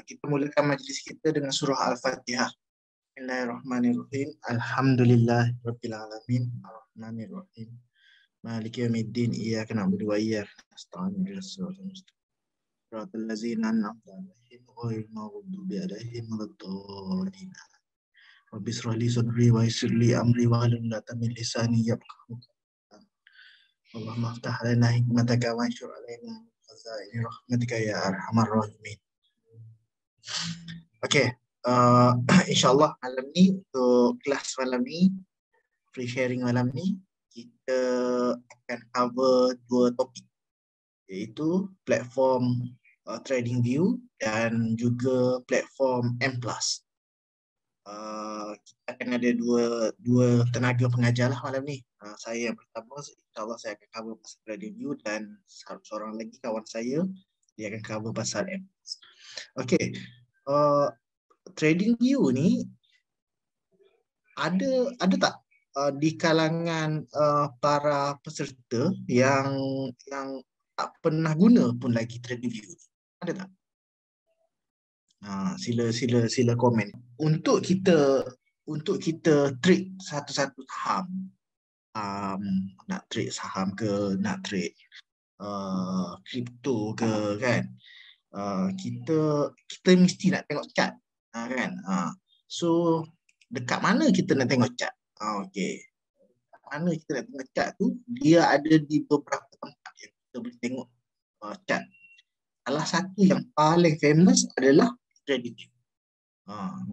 Kita mulakan majlis kita dengan surah Al-Fatihah. Bismillahirrahmanirrahim. Alhamdulillahirabbil alamin. Arrahmanirrahim. Maliki yaumiddin. Iyyaka na'budu wa iyyaka nasta'in. Ihdinas siratal mustaqim. Siratal ladzina an'amta 'alaihim ghairil maghdubi 'alaihim waladdallin. Rabbi shrah li sadri wa yassir li amri wa hlul 'uqdatam min lisani yafqahu qawli. Allahumma iftah lana hikmataka wa anshur 'alaina min khazaini rahmatika ya arhamar rahimin. Okey, insyaAllah malam ni untuk kelas malam ni, free sharing malam ni, kita akan cover dua topik, iaitu platform TradingView dan juga platform M+. Kita akan ada dua tenaga pengajar lah malam ni. Saya yang pertama, insyaAllah saya akan cover pasal TradingView dan seorang lagi kawan saya, dia akan cover pasal M+. Okey, TradingView ni ada tak di kalangan para peserta yang tak pernah guna pun lagi TradingView? Ada tak? Sila komen. Untuk kita trade satu-satu saham, nak trade saham ke, nak trade kripto ke, kan? Kita mesti nak tengok chart, kan? So dekat mana kita nak tengok chart? Okey. Dekat mana kita nak tengok chart tu, dia ada di beberapa tempat yang kita boleh tengok chart. Salah satu yang paling famous adalah TradingView.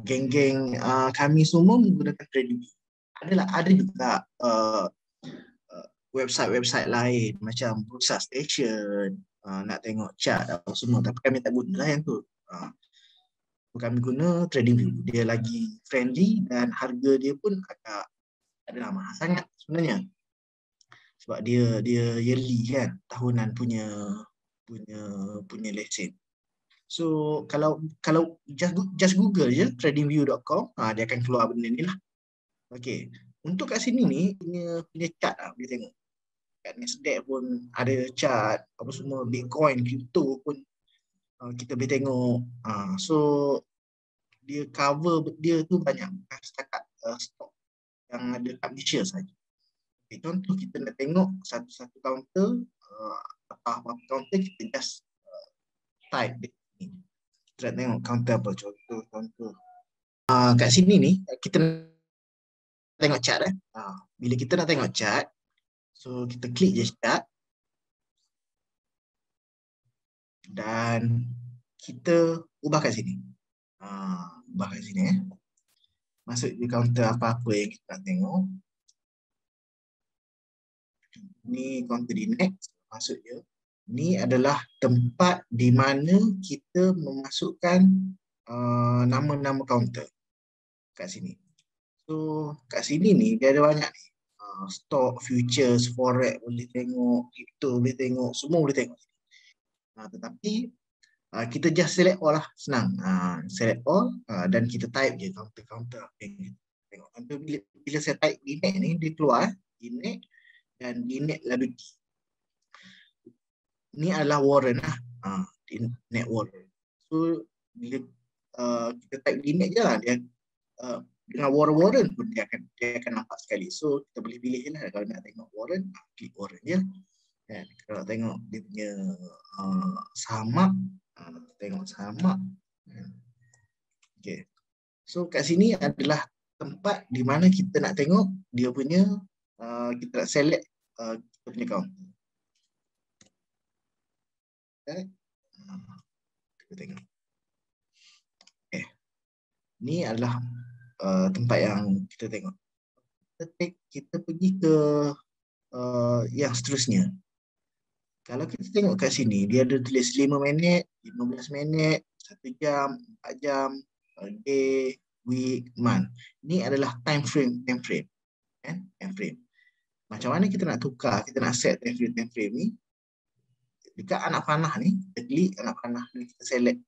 Geng-geng kami semua menggunakan TradingView. Ada juga website-website lain macam Bursa Station, nak tengok chart apa semua, tapi kami tak gunalah yang tu. Kami guna TradingView. Dia lagi friendly dan harga dia pun agak adalah mahal sangat sebenarnya. Sebab dia yearly kan, tahunan punya lesen. So kalau just Google je tradingview.com, dia akan keluar benda ni lah. Okey. Untuk kat sini ni punya chart lah boleh tengok. Kat Nasdaq pun ada chart, apa semua, Bitcoin, kripto pun kita boleh tengok. So dia cover dia tu banyak, bukan setakat stok yang ada kat Malaysia saja. Okay, contoh kita nak tengok satu-satu counter, apa-apa counter, kita just type dia ni. Kita nak tengok counter apa, contoh. Kat sini ni kita nak tengok chart. Bila kita nak tengok chart, so kita klik je chart dan kita ubah kat sini. Ubah kat sini. Masuk di counter apa-apa yang kita nak tengok. Ni counter di next, masuk je. Ni adalah tempat di mana kita memasukkan nama-nama counter kat sini. So kat sini ni dia ada banyak ni. Stock, futures, forex boleh tengok, crypto boleh tengok, semua boleh tengok. Tetapi kita just select all lah, senang. Select all dan kita type je counter. Tengok. Bila saya type DNET ni, dia keluar DNET dan DNET lalu D. Ni adalah warrant lah. DNET warrant. So bila kita type DNET je lah, dia dengan warrant pun dia akan nampak sekali. So kita boleh pilih lah, kalau nak tengok warrant, klik warrant je. Dan kalau tengok dia punya saham mark, tengok saham mark. Okay. So kat sini adalah tempat di mana kita nak tengok dia punya, kita nak select kita punya counter. Okay. Kita tengok. Okay. Ni adalah tempat yang kita tengok. Kita pergi ke yang seterusnya. Kalau kita tengok kat sini, dia ada tulis 5 minit, 15 minit, 1 jam, 4 jam, day, week, month. Ini adalah time frame. Kan? Time frame. Macam mana kita nak tukar, kita nak set time frame ni? Dekat anak panah ni, kita klik anak panah ni, kita select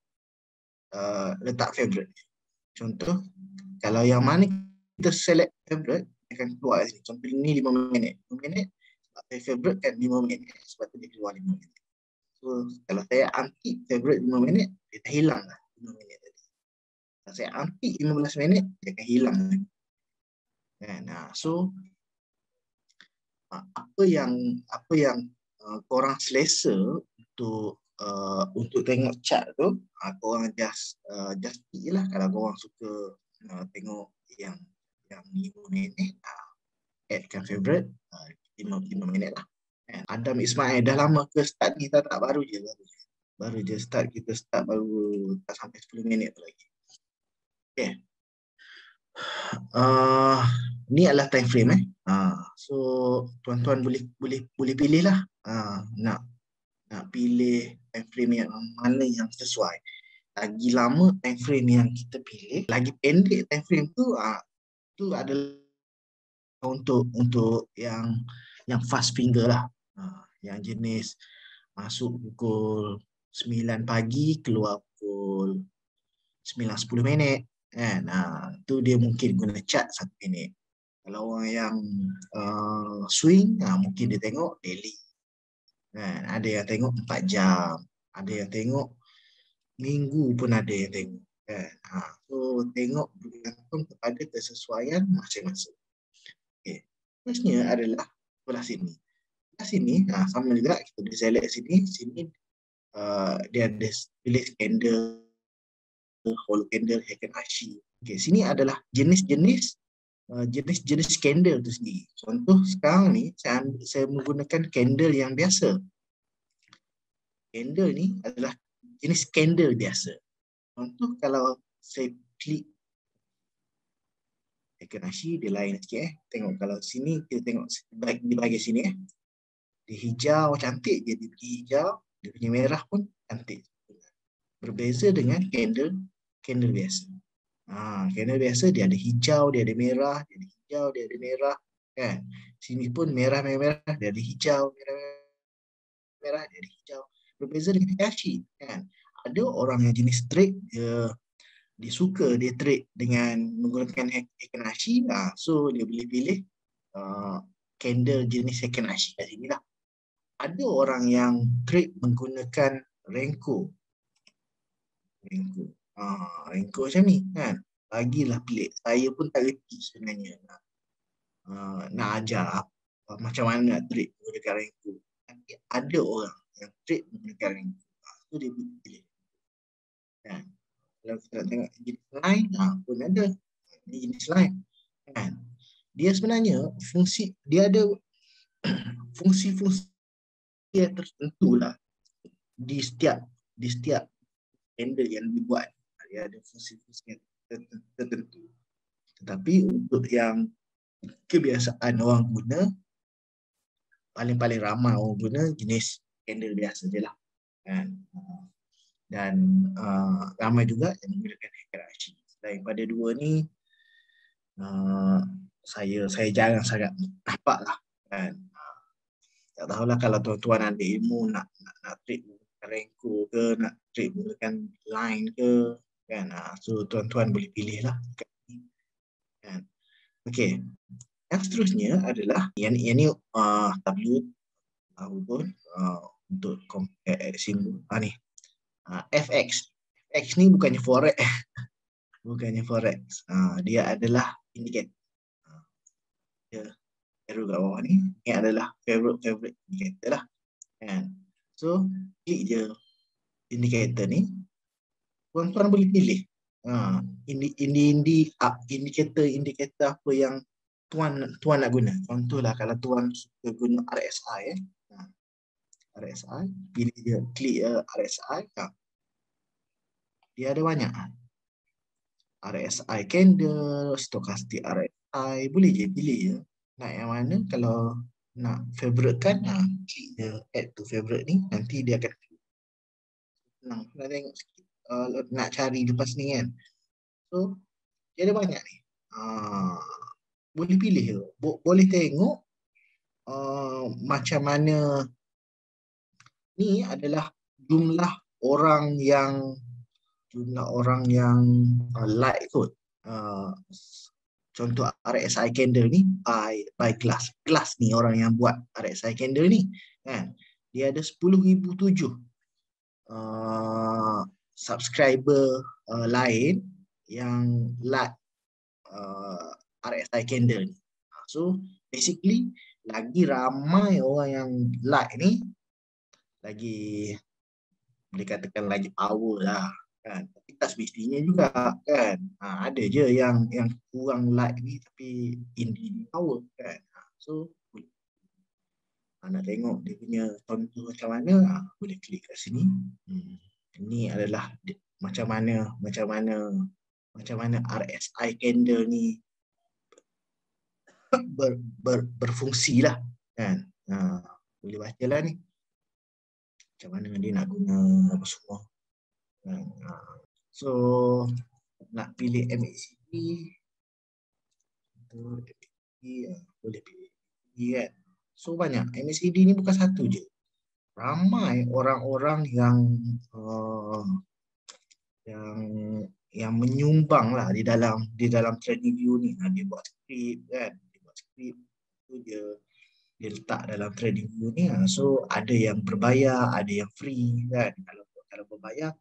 letak favorite. Contoh, kalau yang mana kita select favorite, akan keluar sini. Contoh ni 5 minit. 5 minit, saya favorite kan 5 minit. Sebab tu dia keluar 5 minit. So, kalau saya anti favorite 5 minit, dia dah hilang lah. Saya ambil 15 minit, dia akan hilang. Kan? So apa yang korang selesa untuk tengok chart tu, korang just pilih lah. Kalau korang suka tengok yang 5 minit, addkan favorite 5 minit lah. Adam Ismail dah lama ke start ni? Tak, baru je start. Kita start baru tak sampai 10 minit tu lagi. Okay. Ni adalah time frame so tuan-tuan boleh pilih lah nak pilih time frame yang mana yang sesuai. Lagi lama time frame yang kita pilih, lagi pendek time frame tu adalah untuk yang fast finger lah, yang jenis masuk pukul 9 pagi, keluar pukul 9-10 minit kan. Tu dia mungkin guna chart 1 minit. Kalau orang yang swing, mungkin dia tengok daily kan. Ada yang tengok 4 jam, ada yang tengok minggu pun ada yang tengok kan. So tengok bergantung kepada kesesuaian masing-masing. Okay. Terusnya adalah sebelah sini. Sebelah sini sama juga, kita boleh select sini dia ada pilih candle, hollow candle, Heikin-Ashi. Okay, sini adalah jenis-jenis candle tu sendiri. Contoh sekarang ni saya menggunakan candle yang biasa. Candle ni adalah jenis candle biasa. Contoh kalau saya klik Heikin-Ashi, dia lain sikit Tengok kalau sini, kita tengok di bahagian sini Dia hijau cantik, dia pergi hijau, dia punya merah pun cantik. Berbeza dengan candle biasa. Candle biasa dia ada hijau, dia ada merah, dia ada hijau, dia ada merah kan. Sini pun merah, dia ada hijau, merah, dia ada hijau. Berbeza dengan Heikin-Ashi kan. Ada orang yang jenis trade, dia suka dia trade dengan menggunakan Heikin-Ashi, so dia boleh pilih candle jenis Heikin-Ashi kat sini lah. Ada orang yang trade menggunakan Renko. Renko macam ni kan. Bagilah pelik. Saya pun tak reti sebenarnya nak ajar macam mana nak trade menggunakan Renko. Tapi ada orang yang trade menggunakan Renko. So dia pilih. Kan? Kalau kita nak tengok jenis lain pun ada. Ini jenis lain. Kan? Dia sebenarnya dia ada fungsi-fungsi yang tertentu lah di setiap candle yang dibuat. Dia ada fungsi-fungsi yang tertentu. Tetapi untuk yang kebiasaan orang guna, paling ramai orang guna jenis candle biasa je lah kan. Dan ramai juga yang menggunakan Heikin-Ashi. Daripada dua ni saya jarang sangat nampak lah kan. Tak tahulah kalau tuan-tuan ada ilmu nak trade menggunakan Renko ke, nak trade menggunakan line ke kan. So tuan-tuan boleh pilih lah kan. Okay. Yang seterusnya adalah yang ni tahu pun untuk compare simbol ni FX. FX ni bukannya forex. Bukannya forex. Dia adalah indicator. Dia arrow kat bawah ni adalah favorite indicator lah kan. So klik je indicator ni, tuan-tuan boleh pilih indikator apa yang tuan nak guna. Contohlah kalau tuan suka guna RSI RSI, pilih je, klik RSI. Dia ada banyak RSI candle, stochastic RSI, boleh je pilih je nak yang mana. Kalau nak favorite kan, klik je add to favorite ni, nanti dia akan senang nak tengok sikit, nak cari lepas ni kan. So dia ada banyak ni, boleh pilih je, boleh tengok macam mana. Ni adalah jumlah orang yang like kot. Contoh RSI candle ni by class. Class ni orang yang buat RSI candle ni kan. Dia ada 10,007 subscriber lain yang light RSI candle ni. So basically lagi ramai orang yang like ni, lagi boleh katakan lagi power lah kan. Tapi tak semestinya juga kan. Ada je yang kurang like ni tapi indie power kan. So nak tengok dia punya contoh macam mana, boleh klik kat sini. Ini adalah macam mana RSI candle ni berfungsi lah kan. Boleh baca lah ni macam mana dia nak guna apa semua. So nak pilih MACD, boleh pilih kan. So banyak, MACD ni bukan satu je, ramai orang-orang yang menyumbang lah di dalam TradingView ni. Dia buat skrip kan, dia letak dalam TradingView ni. So ada yang berbayar, ada yang free kan. Kalau berbayar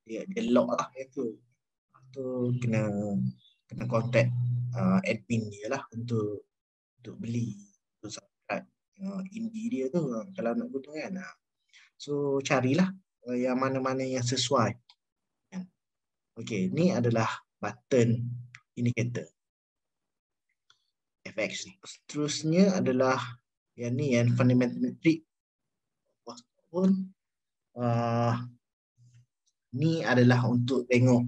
dia lock lah itu. Tu kena contact admin dia lah untuk beli, untuk subscribe indie dia tu kalau nak guna kan. So carilah yang mana-mana yang sesuai. Okey, ni adalah button indicator FX ni. Seterusnya adalah yang ni, yang fundamental metric. Ni adalah untuk tengok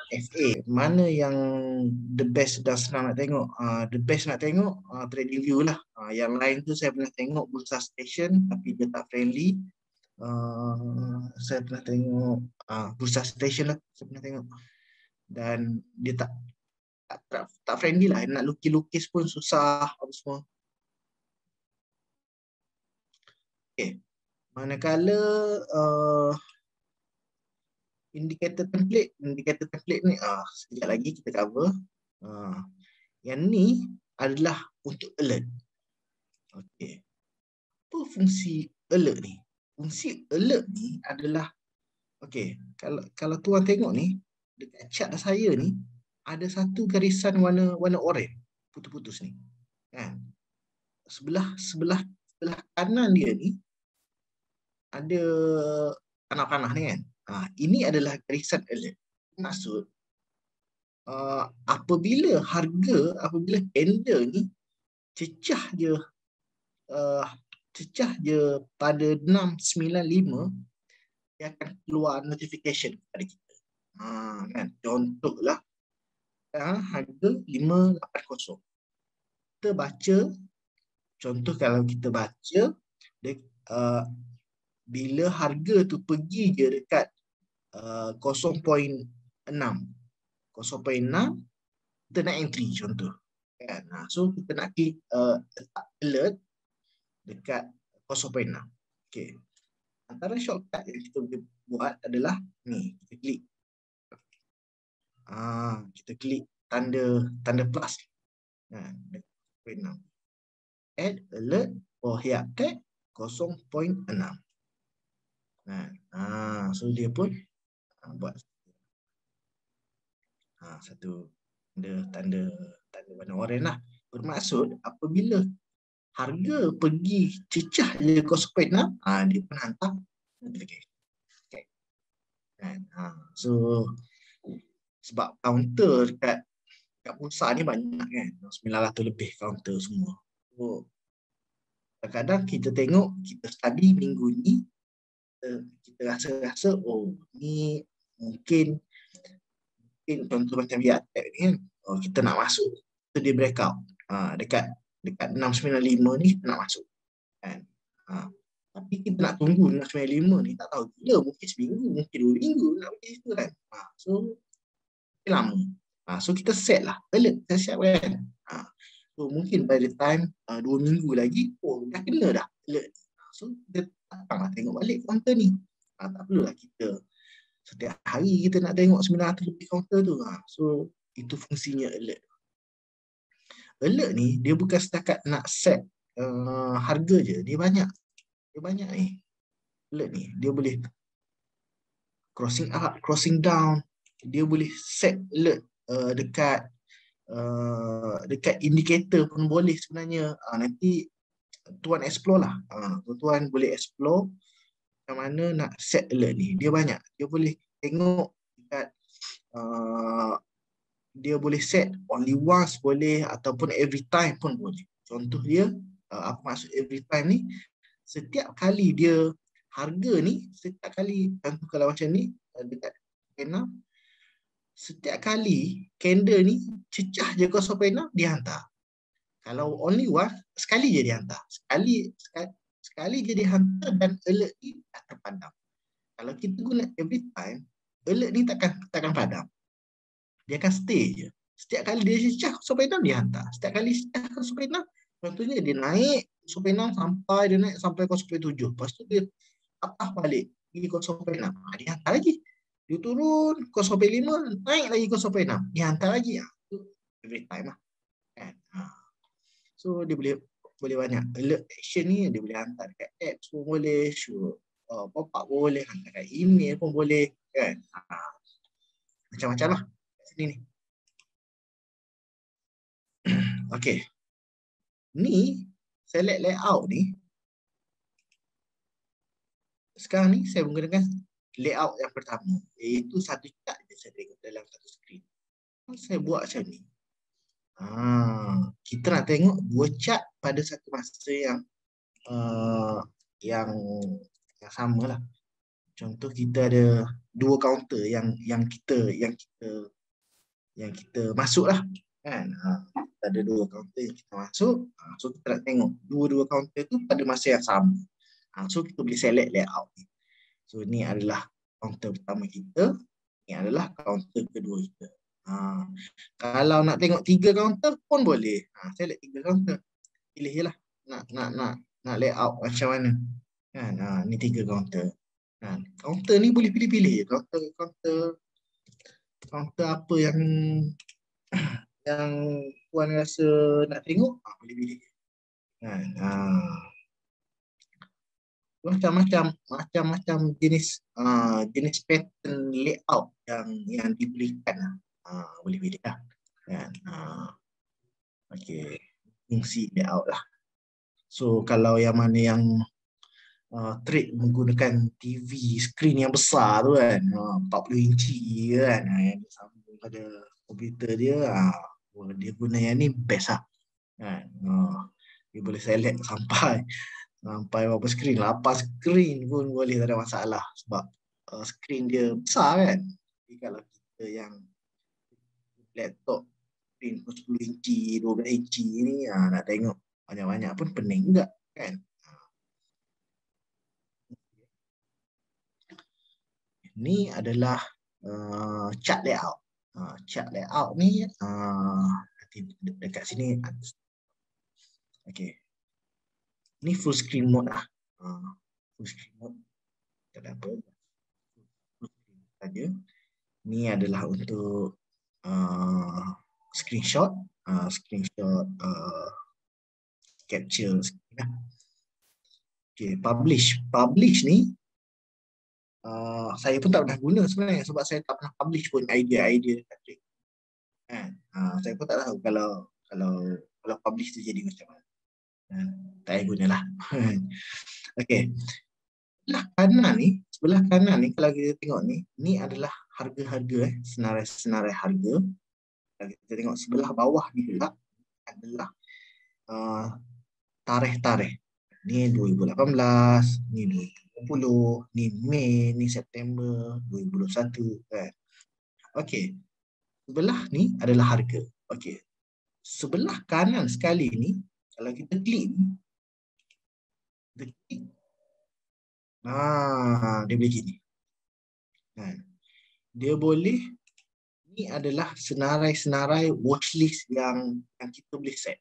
FA. Mana yang the best dan senang nak tengok? The best nak tengok TradingView lah. Yang lain tu saya pernah tengok Bursa Station tapi dia tak friendly. Saya pernah tengok Bursa Station lah, saya pernah tengok, dan dia tak friendly lah. Nak lukis pun susah apa semua. Okay. Manakala indikator template ni sekejap lagi kita cover. Yang ni adalah untuk alert. Okey. Apa fungsi alert ni? Fungsi alert ni adalah, okey, kalau tuan tengok ni dekat chart saya ni ada satu garisan warna oranye putus-putus ni. Kan? Sebelah kanan dia ni ada panah-panah ni kan. Ini adalah garisan alert. Maksud apabila candle ni cecah je pada 695, dia akan keluar notification kepada kita. Kan? Contohlah harga 580. Kita baca, contoh kalau kita baca bila harga tu pergi je dekat 0.6, kita nak entry contoh kan. So kita nak klik alert dekat 0.6. Okey. Antara shortcut yang kita boleh buat adalah ni, kita klik tanda plus. 0.6. Add alert for here tag 0.6. So dia pun buat satu tanda warna oranye lah. Bermaksud apabila harga pergi cecah je 0.6, dia pun hantar notification. Okay. So sebab counter dekat bursa ni banyak kan, 900 lebih counter semua. So kadang-kadang kita tengok, kita study minggu ni, kita rasa ni mungkin contoh macam biar ni kan, kita nak masuk, kita di breakout dekat 695 ni kita nak masuk kan. Tapi kita nak tunggu 695 ni tak tahu bila, mungkin seminggu, mungkin 2 minggu nak pergi situ kan. So lama. So kita set lah alert, kita siap kan. So mungkin by the time 2 minggu lagi, dah kena dah alert. So kita datanglah tengok balik counter ni. Tak perlulah kita setiap hari kita nak tengok 900 lebih counter tu. So itu fungsinya alert. Alert ni dia bukan setakat nak set harga je, dia banyak ni. Alert ni dia boleh crossing up, crossing down. Dia boleh set alert dekat dekat indikator pun boleh sebenarnya. Nanti tuan explore lah. Tuan boleh explore macam mana nak set alert ni. Dia banyak. Dia boleh tengok dekat dia boleh set only once boleh ataupun every time pun boleh. Contoh dia, apa maksud every time ni? Setiap kali dia harga ni, setiap kali, contoh kalau macam ni dekat pena, setiap kali candle ni cecah je 0.6 dia hantar. Kalau only one, sekali je dia hantar. Sekali je dia hantar dan alert ni tak terpadam. Kalau kita guna every time, alert ni takkan padam. Dia akan stay je. Setiap kali dia cecah 0.6 dia hantar. Setiap kali cecah 0.6, contohnya dia naik 0.6 sampai dia naik sampai 0.7. Lepas tu dia patah balik pergi 0.6. Dia hantar lagi. Dia turun 0.5, naik lagi 0.6. Dia hantar lagi. Every time lah. Kan? So dia boleh banyak. Alert action ni dia boleh hantar dekat apps pun boleh, pop-up pun boleh, hantar dekat email pun boleh. Kan? Macam-macam lah. Sini ni. Okay. Ni, select layout ni. Sekarang ni saya menggunakan layout yang pertama. Iaitu satu chart je saya tengok dalam satu skrin. Saya buat macam ni. Kita nak tengok dua chart pada satu masa yang sama lah. Contoh kita ada dua counter yang kita masuk lah. Kan? Kita ada dua counter yang kita masuk. So kita nak tengok dua-dua counter tu pada masa yang sama. So kita boleh select layout ni. So ni adalah counter pertama kita. Ni adalah counter kedua kita. Kalau nak tengok tiga counter pun boleh. Select tiga counter. Pilih je lah. Nak layout macam mana. Kan? Ni tiga counter. Counter ni boleh pilih-pilih je. Counter apa yang puan rasa nak tengok, boleh pilih. Macam-macam jenis pattern layout yang diberikan. Boleh pilih lah. Okay. Fungsi layout lah. So kalau yang mana yang trade menggunakan TV skrin yang besar tu kan, 40 inci kan, yang disambung pada komputer dia, dia guna yang ni best lah kan. Dia boleh select sampai berapa skrin, 8 skrin pun boleh, tak ada masalah sebab skrin dia besar kan. Jadi kalau kita yang laptop skrin 10 inci, 12 inci ni, nak tengok banyak-banyak pun pening juga kan. Ni adalah chart layout. Chart layout ni dekat sini. Okay. Ni full screen mode lah. Full screen mode. Tak ada apa. Full screen saja. Ni adalah untuk screenshot. Capture screen lah. Okay. Publish ni saya pun tak pernah guna sebenarnya sebab saya tak pernah publish pun idea-idea dekat trade. Saya pun tak tahu kalau publish tu jadi macam mana. Tak payah gunalah. Okay. Sebelah kanan ni kalau kita tengok ni adalah harga-harga, senarai-senarai harga. Kalau kita tengok sebelah bawah ni pula adalah tarikh-tarikh. Ni 2018, ni 2020, ni Mei, ni September 2021 kan. Okey. Sebelah ni adalah harga. Okey. Sebelah kanan sekali ni kalau kita klik dia boleh gini. Dia boleh, ni adalah senarai-senarai watchlist yang kita boleh set.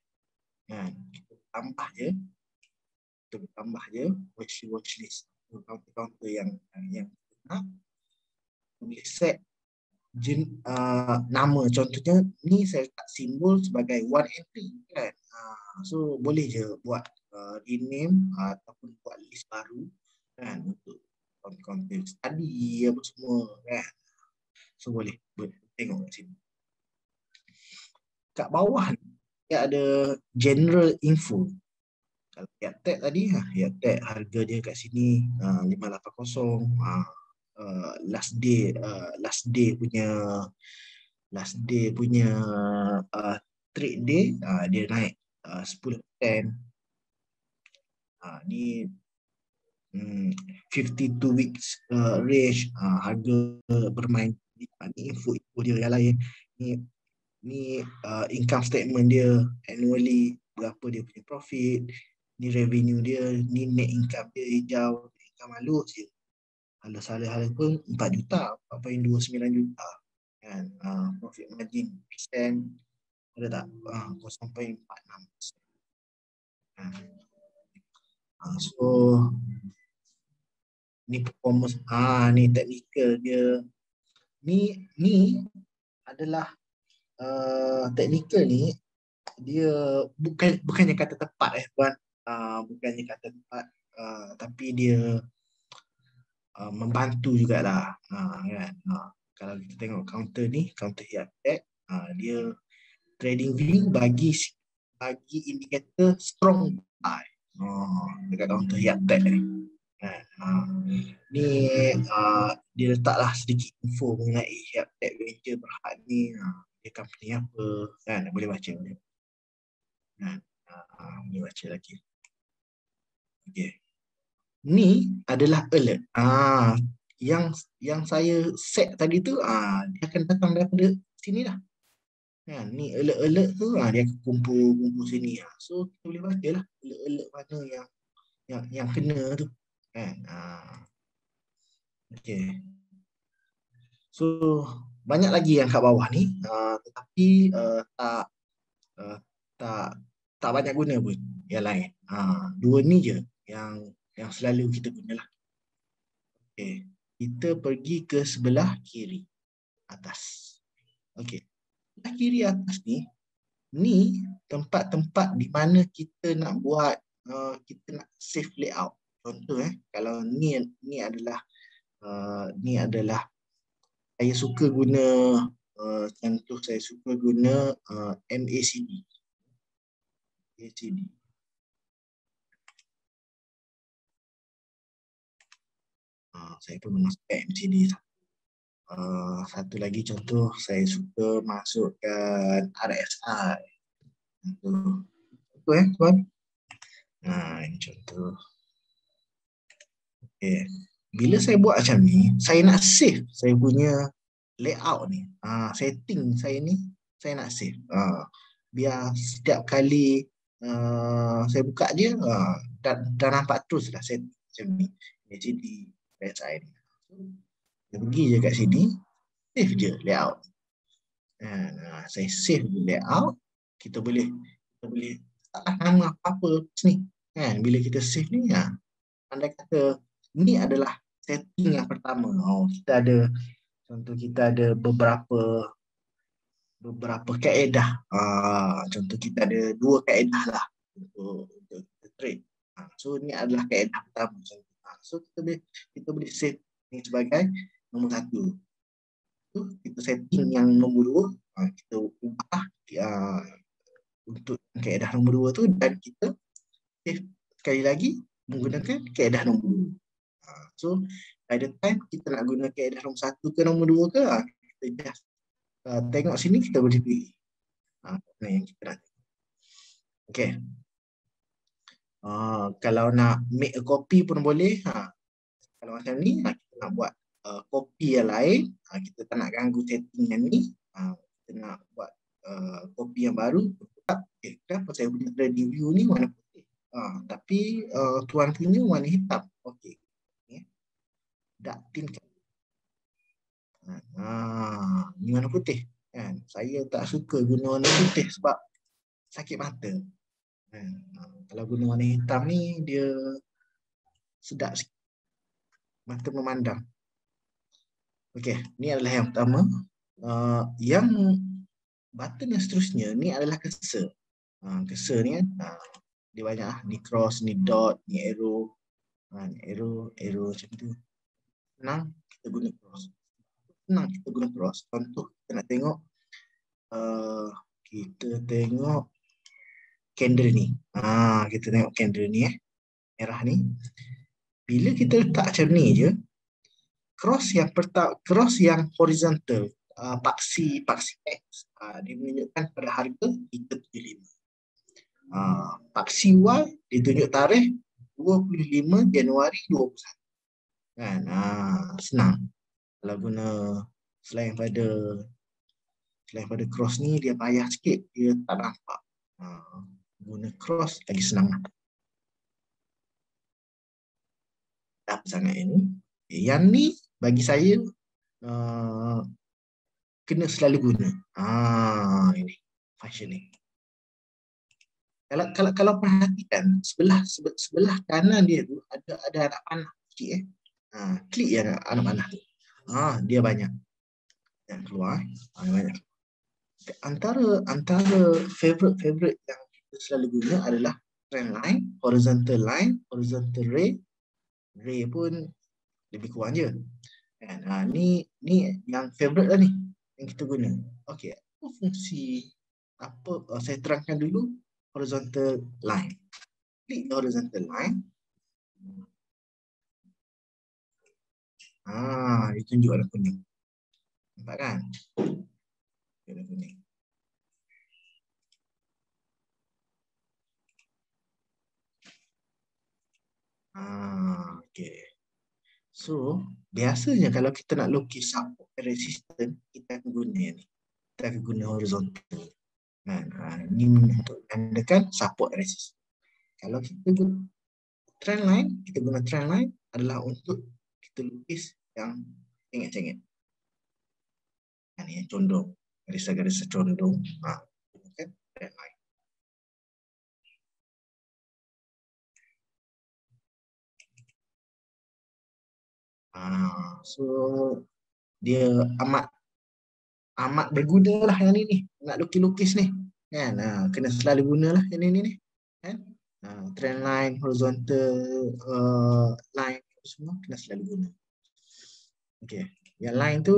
Kita tambah je. Watchlist. Counter yang kita boleh set nama. Contohnya ni saya letak simbol sebagai one entry kan. So boleh je buat rename ataupun buat list baru kan untuk counter study apa semua kan. So boleh tengok kat sini. Kat bawah ni dia ada general info. Kalau Hiab Tech tadi, Hiab Tech harga dia kat sini 580. Last day punya trade day dia naik 10%. Ni 52 weeks range, harga bermain. Ni info dia yang lain. Ni income statement dia annually, berapa dia punya profit, ni revenue dia, ni net income dia hijau, income halus je. Halus pun 4 juta, 4.29 juta kan. Profit margin persen ada tak? 0.46%. So ni performance, ni technical dia. Ni adalah technical ni dia bukannya kata tepat tuan. Bukannya kata tepat, tapi dia membantu jugalah kan. Kalau kita tengok counter ni, counter Hiab Tech, dia trading view bagi indikator strong buy dekat counter Hiab Tech ni. Ni dia letaklah sedikit info mengenai Hiab Tech Venture Berhad ni. Dia company apa kan, boleh baca boleh. Boleh baca lagi. Okay. Ni adalah alert. Yang saya set tadi tu, dia akan datang daripada sini lah. Ni alert-alert tu, dia akan kumpul sini. So kita boleh baca lah alert-alert mana yang kena tu kan. Okay. So banyak lagi yang kat bawah ni, tetapi tak banyak guna pun yang lain. Dua ni je yang selalu kita gunalah. Okay. Kita pergi ke sebelah kiri atas. Okay. Sebelah kiri atas ni tempat-tempat di mana kita nak buat, kita nak save layout. Contoh kalau ni adalah saya suka guna, contoh saya suka guna MACD. Saya pun memasukkan MACD. Satu lagi contoh, saya suka masukkan RSI. Contoh tuan. Ini contoh. Okay. Bila saya buat macam ni, saya nak save saya punya layout ni. Setting saya ni, saya nak save. Biar setiap kali saya buka dia, dah nampak terus lah setting macam ni. MACD, RSI ni. Dia pergi je kat sini, save je layout. Saya save layout, kita boleh nama apa sini kan. Bila kita save ni, andai kata ni adalah setting yang pertama. Kita ada beberapa kaedah. Contoh kita ada 2 kaedah lah untuk trade. So ni adalah kaedah pertama. So kita boleh save ni sebagai nombor 1. So kita setting yang nombor 2, kita ubah untuk kaedah nombor 2 tu, dan kita save sekali lagi menggunakan kaedah nombor 2. So by the time kita nak guna kaedah nombor 1 ke nombor 2 ke, kita just tengok sini, kita boleh pilih mana yang kita nak. Okay. Kalau nak make a copy pun boleh. Kalau macam ni, kita nak buat copy yang lain, kita tak nak ganggu setting yang ni, kita nak buat copy yang baru. Kenapa saya punya trading view ni warna putih, tapi tuan punya warna hitam. Okay. Daktin kan. Ni warna putih kan. Saya tak suka guna warna putih sebab sakit mata. Kalau guna warna hitam ni, dia sedap sikit, mata memandang. Okey, ni adalah yang pertama. Yang button yang seterusnya ni adalah cursor. Cursor ni kan, dia banyak lah. Ni cross, ni dot, ni arrow. Arrow macam tu. senang kita guna cross. Senang kita guna cross. Contoh kita nak tengok, kita tengok candle ni. Kita tengok candle ni merah ni. Bila kita letak macam ni je, cross yang horizontal, paksi X, dia menunjukkan pada harga 375. Paksi Y dia tunjuk tarikh 25 Januari 21. Kan? Senang. Kalau guna selain pada cross ni dia payah sikit, dia tak nampak. Guna cross lagi senang. Apa sangat ini? Yang ni bagi saya kena selalu guna. Ini function ni. Kalau perhatikan sebelah kanan dia tu ada anak panah sikit. Klik je anak panah tu. Dia banyak yang keluar. Banyak. Antara favorite yang kita selalu guna adalah trend line, horizontal ray. Ray pun lebih kurang je. Ni yang favorite lah ni yang kita guna. Okey, apa fungsi saya terangkan dulu horizontal line. Klik horizontal line. Dia tunjuk warna kuning. Nampak kan? Warna kuning. Okay. So, biasanya kalau kita nak lukis support resistance, kita akan guna ni. Kita akan guna horizontal. Ini untuk menandakan support resistance. Kalau kita guna trend line, kita guna trend line adalah untuk kita lukis yang cengit-cengit. Ini yang condong, garis-garis condong. Kan trend line. So dia amat berguna lah yang ni nak lukis-lukis ni kan. Kena selalu gunalah yang ni kan. Trend line, horizontal line semua kena selalu guna. Okey, yang line tu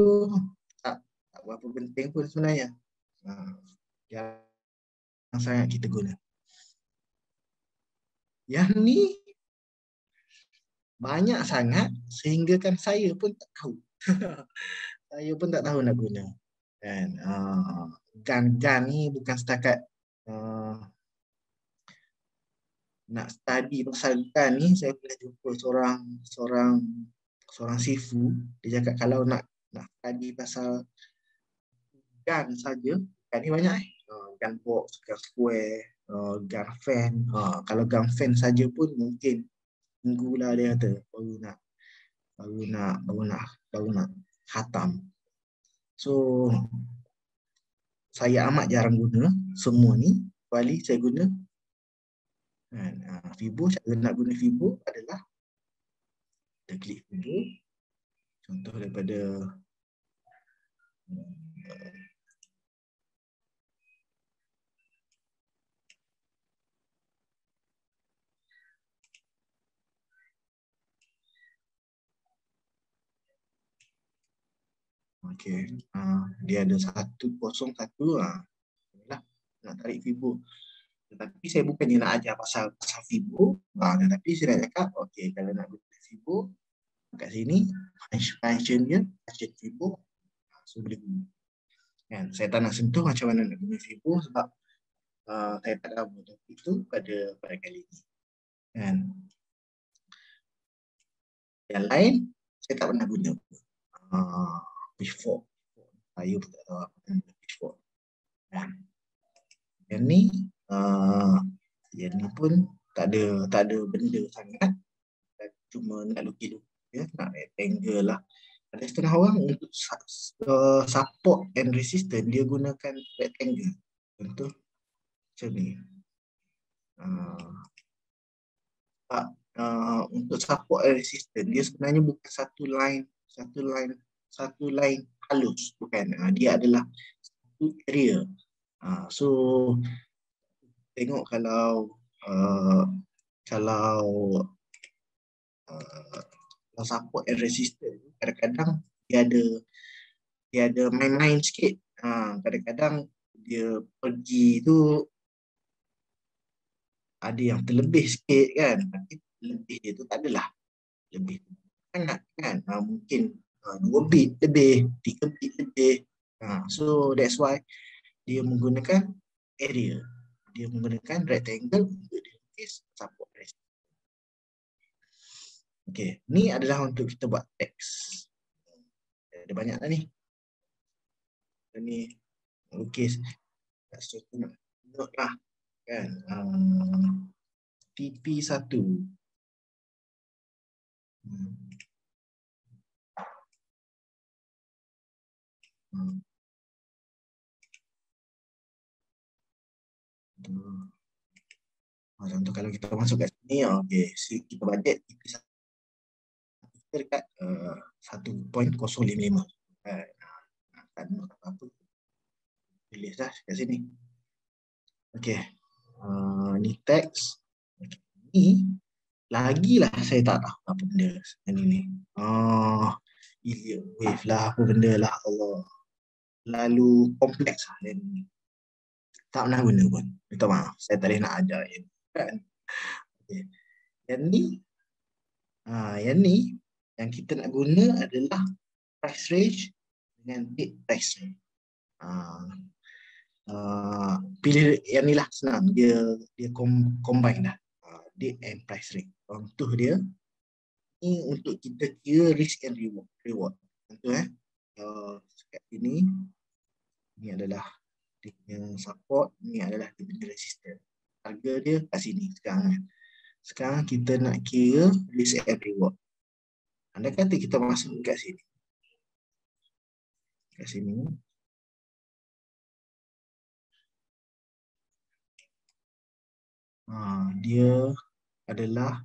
tak berapa penting pun sebenarnya. Yang sangat kita guna. Yang ni banyak sangat sehingga kan saya pun tak tahu. Saya pun tak tahu nak guna. Kan? Gun ni bukan setakat nak study pasal gun ni. Saya pernah jumpa seorang sifu. Dia cakap kalau nak study pasal gun saja, gun ni banyak gun box, gun square, gun fan. Kalau gun fan saja pun mungkin minggu lah dia kata baru nak khatam. So saya amat jarang guna semua ni, kecuali saya guna Fibo. Cara nak guna Fibo adalah kita klik Fibo. Contoh daripada dia ada 101 lah, nak tarik Fibo. Tetapi saya bukannya nak ajar pasal Fibo, tetapi saya nak cakap kalau nak guna Fibo kat sini function dia function Fibo, so boleh guna kan. Saya tak nak sentuh macam mana nak guna Fibo sebab saya tak tahu itu pada kali ini kan. Yang lain saya tak pernah guna. Pitchfork saya pun tak tahu apa nama pitchfork kan. Yang ni pun tak ada benda sangat, cuma nak lukis-lukis nak rectangle lah. Ada setengah orang untuk support and resistance dia gunakan rectangle. Contoh macam ni. Untuk support and resistance dia sebenarnya bukan satu line halus, bukan. Dia adalah satu area. So tengok kalau support and resistance kadang-kadang dia ada main-main sikit. Kadang-kadang dia pergi tu ada yang terlebih sikit kan. Tapi lebih dia tu tak adalah lebih sangat kan. Mungkin 2 bit lebih, 3 bit lebih. So that's why dia menggunakan area. Dia menggunakan rectangle untuk dia lukis support resistance. Okey, ni adalah untuk kita buat teks. Ada banyak dah ni. Ni lukis kat situ nak note lah kan. TP1. Contoh kalau kita masuk kat sini, okey, kita budget TP1 kita dekat 1.055. Tak ada apa-apa. Tulis dah kat sini. Okey. Ni teks. Ni lagilah saya tak tahu apa benda ni. Wave lah apa benda lah, Allah. Lalu kompleks lah ni. Tak pernah guna pun. Minta maaf, saya tak boleh nak ajar ni. Kan? Okay. Yang ni yang kita nak guna adalah price range dengan date price range. Pilih yang ni lah, senang. Dia combine dah. Date and price range. Contoh dia ni untuk kita kira risk and reward. Contoh kat sini ni adalah dia punya support, ni adalah dia punya resistance. Harga dia kat sini sekarang. Sekarang kita nak kira risk and reward. Andai kata kita masuk kat sini. Kat sini. Dia adalah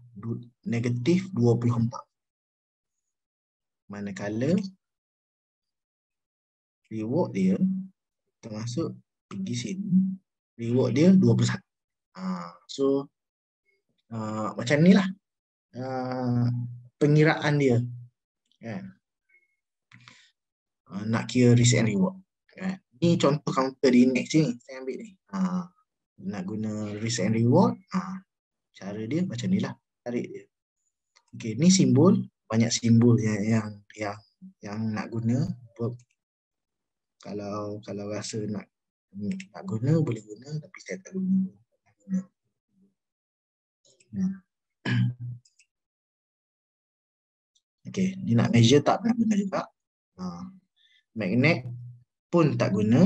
negatif 24. Manakala reward dia, kita masuk pergi sini, reward dia 21. So macam ni lah pengiraan dia kan. Nak kira risk and reward kan. Ni contoh counter di index ni saya ambil ni. Nak guna risk and reward, cara dia macam ni lah, tarik dia. Okey, ni simbol, banyak simbol yang nak guna. Kalau rasa nak guna boleh guna, tapi saya tak guna. Okey, ni nak measure tak pernah guna juga. Magnet pun tak guna.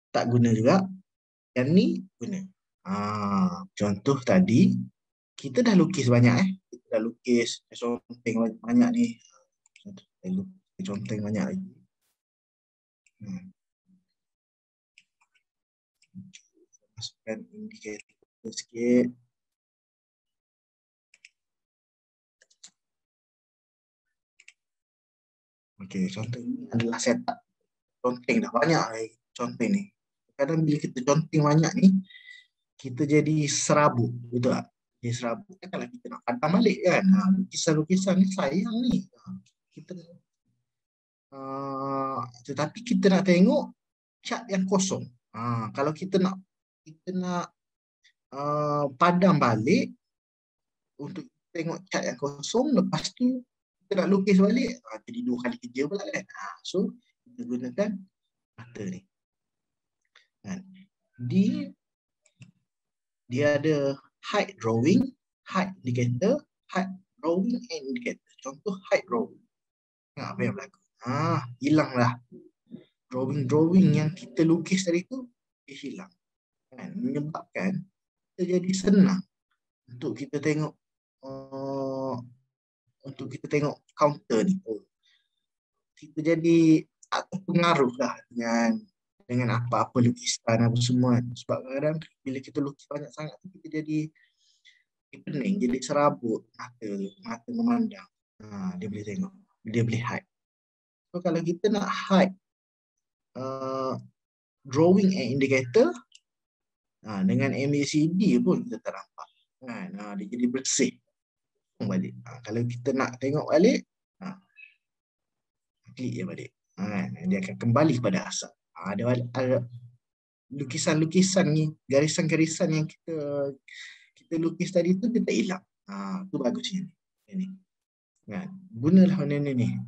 Tak guna juga. Yang ni guna. Contoh tadi kita dah lukis banyak kita dah lukis conteng banyak ni. Conteng banyak lagi. Masukkan indikator sikit. Okey, contoh ini adalah setup. Conteng dah banyak conteng ni. Kadang bila kita conteng banyak ni, kita jadi serabut, betul tak? Jadi serabut. Kalau kita nak padam balik kan, lukisan-lukisan ni sayang ni. Tetapi kita nak tengok cat yang kosong. Kalau kita nak padam balik untuk tengok cat yang kosong, lepas tu kita nak lukis balik, jadi 2 kali kerja pula kan. So kita gunakan mata ni. Dia ada height drawing, height indicator, height drawing and indicator. Contoh height drawing. Apa yang berlaku? Hilanglah. Drawing yang kita lukis tadi tu dia hilang. Menyebabkan kita jadi senang untuk kita tengok counter ni. Kita jadi tak terpengaruh lah dengan apa-apa lukisan apa semua. Sebab kadang-kadang bila kita lukis banyak sangat kita jadi pening, jadi serabut mata memandang. Dia boleh tengok, dia boleh hide. So kalau kita nak hide drawing and indicator dengan MACD pun kita tak nampak kan. Dia jadi bersih. balik. Kalau kita nak tengok balik, klik je balik. Dia akan kembali kepada asal. Ada lukisan-lukisan ni, garisan-garisan yang kita lukis tadi tu dia tak hilang. Tu bagusnya ni. Kan? Gunalah benda ni.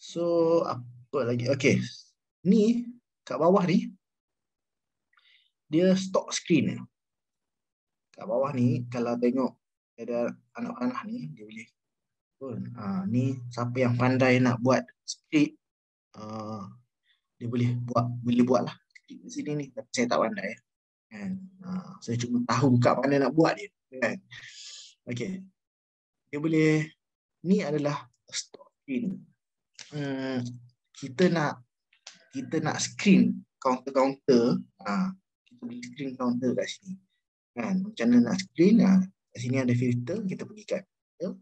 So apa lagi? Okey. Ni kat bawah ni dia stock screen. Kat bawah ni kalau tengok ada anak panah ni dia boleh ni siapa yang pandai nak buat skrip dia boleh buat lah skrip di sini ni, tapi saya tak pandai kan. Saya cuma tahu kat mana nak buat dia kan. Okey. Dia boleh, ni adalah stock screen. Kita nak screen counter-counter, kita boleh screen counter kat sini kan. Macam mana nak screen? Kat sini ada filter, kita pergi kat filter.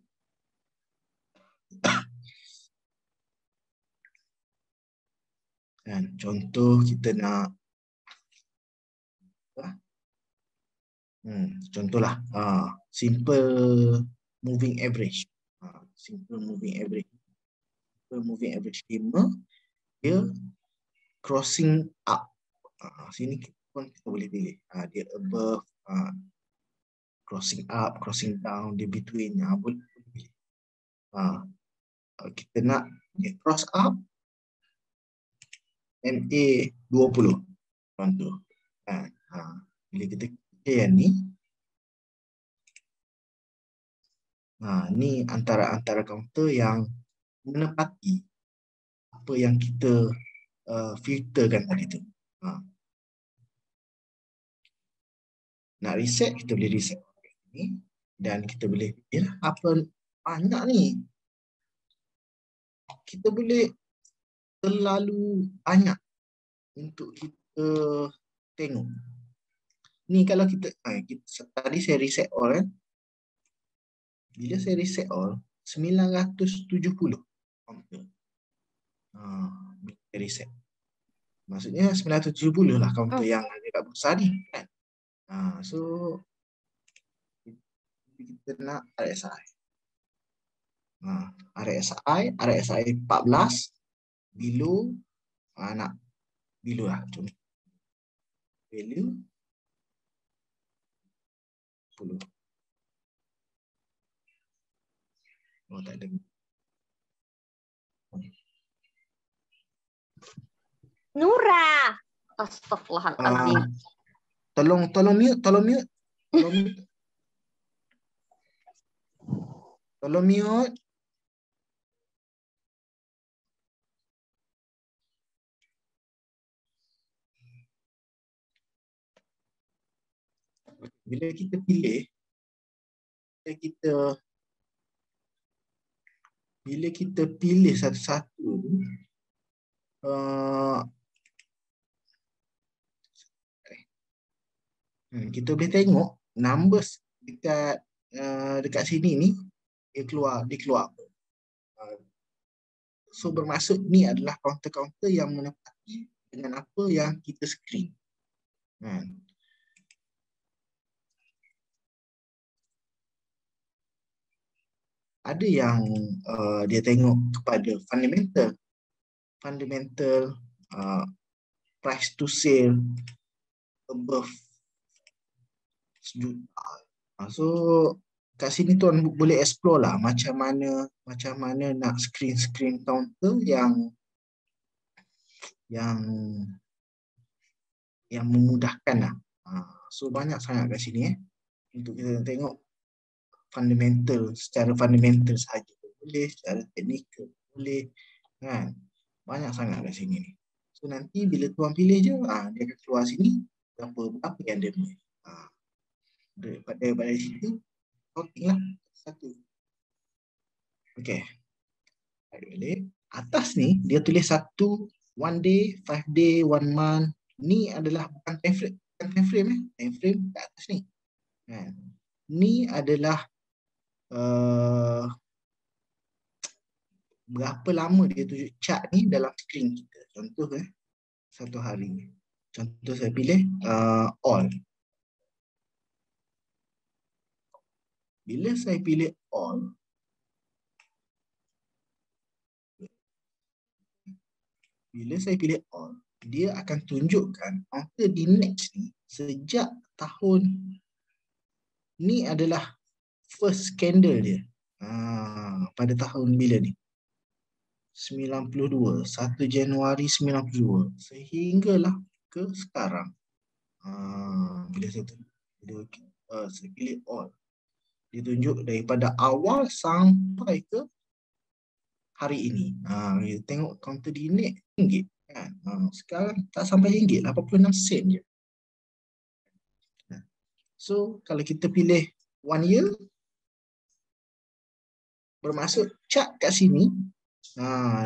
Kan, contoh kita nak contohlah simple moving average. Simple moving average 5, dia crossing up. Sini pun kita boleh pilih. Dia above, crossing up, crossing down, dia between. Boleh pilih. Kita nak dia cross up, MA 20 contoh. Bila kita pilih yang ni, ni antara counter yang menepati apa yang kita filterkan tadi tu. Nak reset, kita boleh reset ni, dan kita boleh pilih apa banyak ni. Kita boleh terlalu banyak untuk kita tengok. Ni kalau kita tadi saya reset all kan. Bila saya reset all 970 counter. Bila reset. Maksudnya 970 lah counter yang ada kat besar ni kan. So kita nak RSI. RSI 14 below, nak below lah contoh. Value 10. Tak ada. Nura. Astagfirullahaladzim. Tolong mute. Tolong mute. Bila kita pilih, bila kita pilih satu-satu, kita boleh tengok numbers dekat sini ni dia keluar. So bermaksud ni adalah counter-counter yang menepati dengan apa yang kita screen. Ada yang dia tengok kepada fundamental price to sale above sejuta. So kat sini tuan boleh explore lah macam mana nak screen counter yang memudahkan lah. So banyak sangat kat sini untuk kita tengok secara fundamental sahaja boleh, secara teknikal boleh kan. Banyak sangat kat sini ni. So nanti bila tuan pilih je, dia akan keluar sini apa yang dia pilih. Daripada situ sorting lah satu. Okey. Balik. Atas ni dia tulis 1 day, 5 day, 1 month. Ni adalah bukan time frame. Time frame kat atas ni. Ni adalah berapa lama dia tunjuk chart ni dalam screen kita. Contoh 1 hari. Contoh saya pilih all. Bila saya pilih all, dia akan tunjukkan angka di next ni sejak tahun ni adalah first candle dia. Pada tahun bila ni? 92, 1 Januari 92 sehinggalah ke sekarang. Bila saya pilih all, dia tunjuk daripada awal sampai ke hari ini. Kita tengok counter di net RM1 kan. Sekarang tak sampai RM1, 86 sen je. So kalau kita pilih 1 year, bermaksud chart kat sini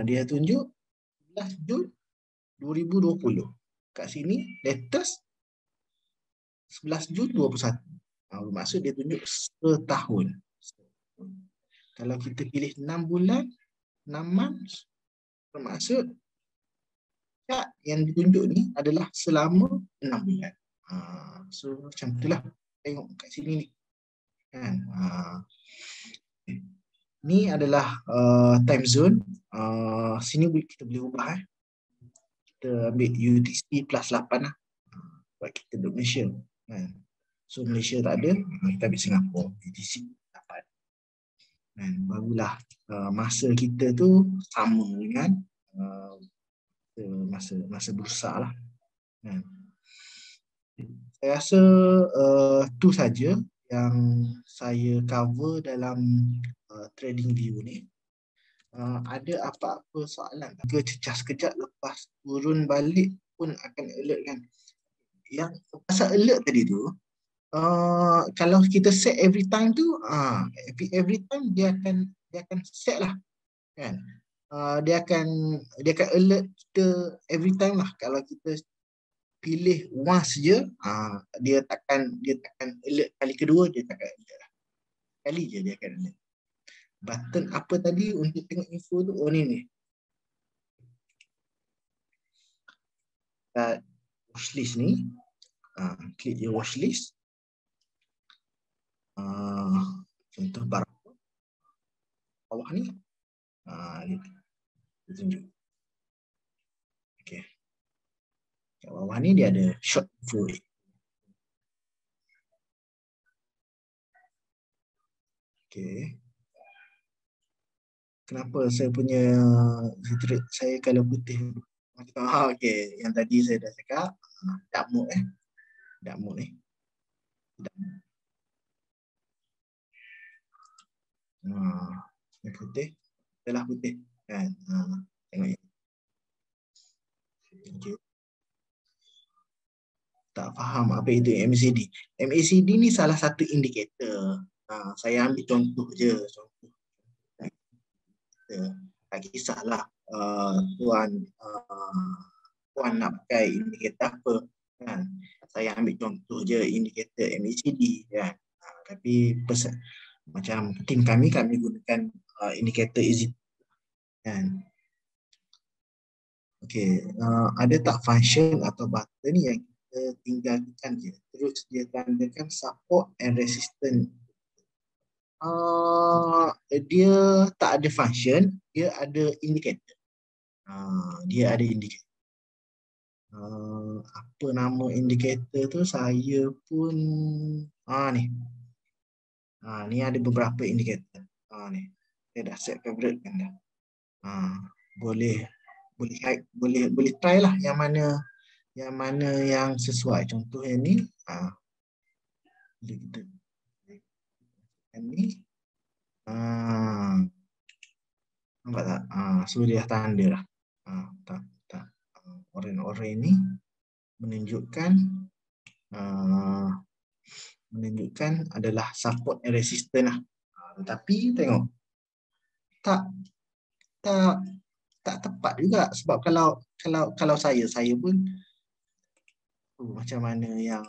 dia tunjuk 11 Jun 2020. Kat sini latest 11 Jun 21. Bermaksud dia tunjuk setahun. Kalau kita pilih 6 bulan, 6 months, bermaksud chart yang ditunjuk ni adalah selama 6 bulan. So macam itulah, tengok kat sini ni kan. Ni adalah time zone. Sini kita boleh ubah. Kita ambil UTC plus 8 lah. Sebab kita duduk Malaysia kan. So Malaysia tak ada, kita ambil Singapura UTC 8 kan. Barulah masa kita tu sama dengan masa bursa lah kan. Saya rasa tu saja yang saya cover dalam trading view ni. Ada apa-apa soalan ke cecah sekejap lepas turun balik pun akan alert kan. Yang pasal alert tadi tu, kalau kita set every time tu, every time dia akan set lah kan. Dia akan alert kita every time lah. Kalau kita pilih once je, dia takkan alert kali kedua, dia takkan alert lah. Kali je dia akan alert. Button apa tadi untuk tengok info tu? Oh ni. Watchlist ni. Klik je watchlist. Contoh barang bawah ni. Dia tunjuk. Okay. Kat bawah ni dia ada short info. Okay. Kenapa saya punya saya kalau putih? Okay. Yang tadi saya dah cakap. Dark mode Dark mode ni. Yang putih. Adalah putih. Kan? Tengok ni. Okay. Tak faham apa itu MACD. MACD ni salah satu indikator. Saya ambil contoh je. Tak kisahlah puan nak pakai indikator apa kan. Saya ambil contoh je indikator MACD kan. Tapi macam tim kami gunakan indikator easy kan. Okey, ada tak function atau button yang kita tinggalkan je terus dia tandakan support and resistance? Dia tak ada function, dia ada indicator. Dia ada indicator. Apa nama indikator tu saya pun ni. Ni ada beberapa indikator. Ni. Saya dah set favorite kan dah. Boleh try lah yang mana yang sesuai. Contoh yang ni. Yang ni. Nampak tak? So dia tanda lah. Tak. Oren ni menunjukkan adalah support and resistance lah. Tapi tengok tak tepat juga sebab kalau saya pun macam mana yang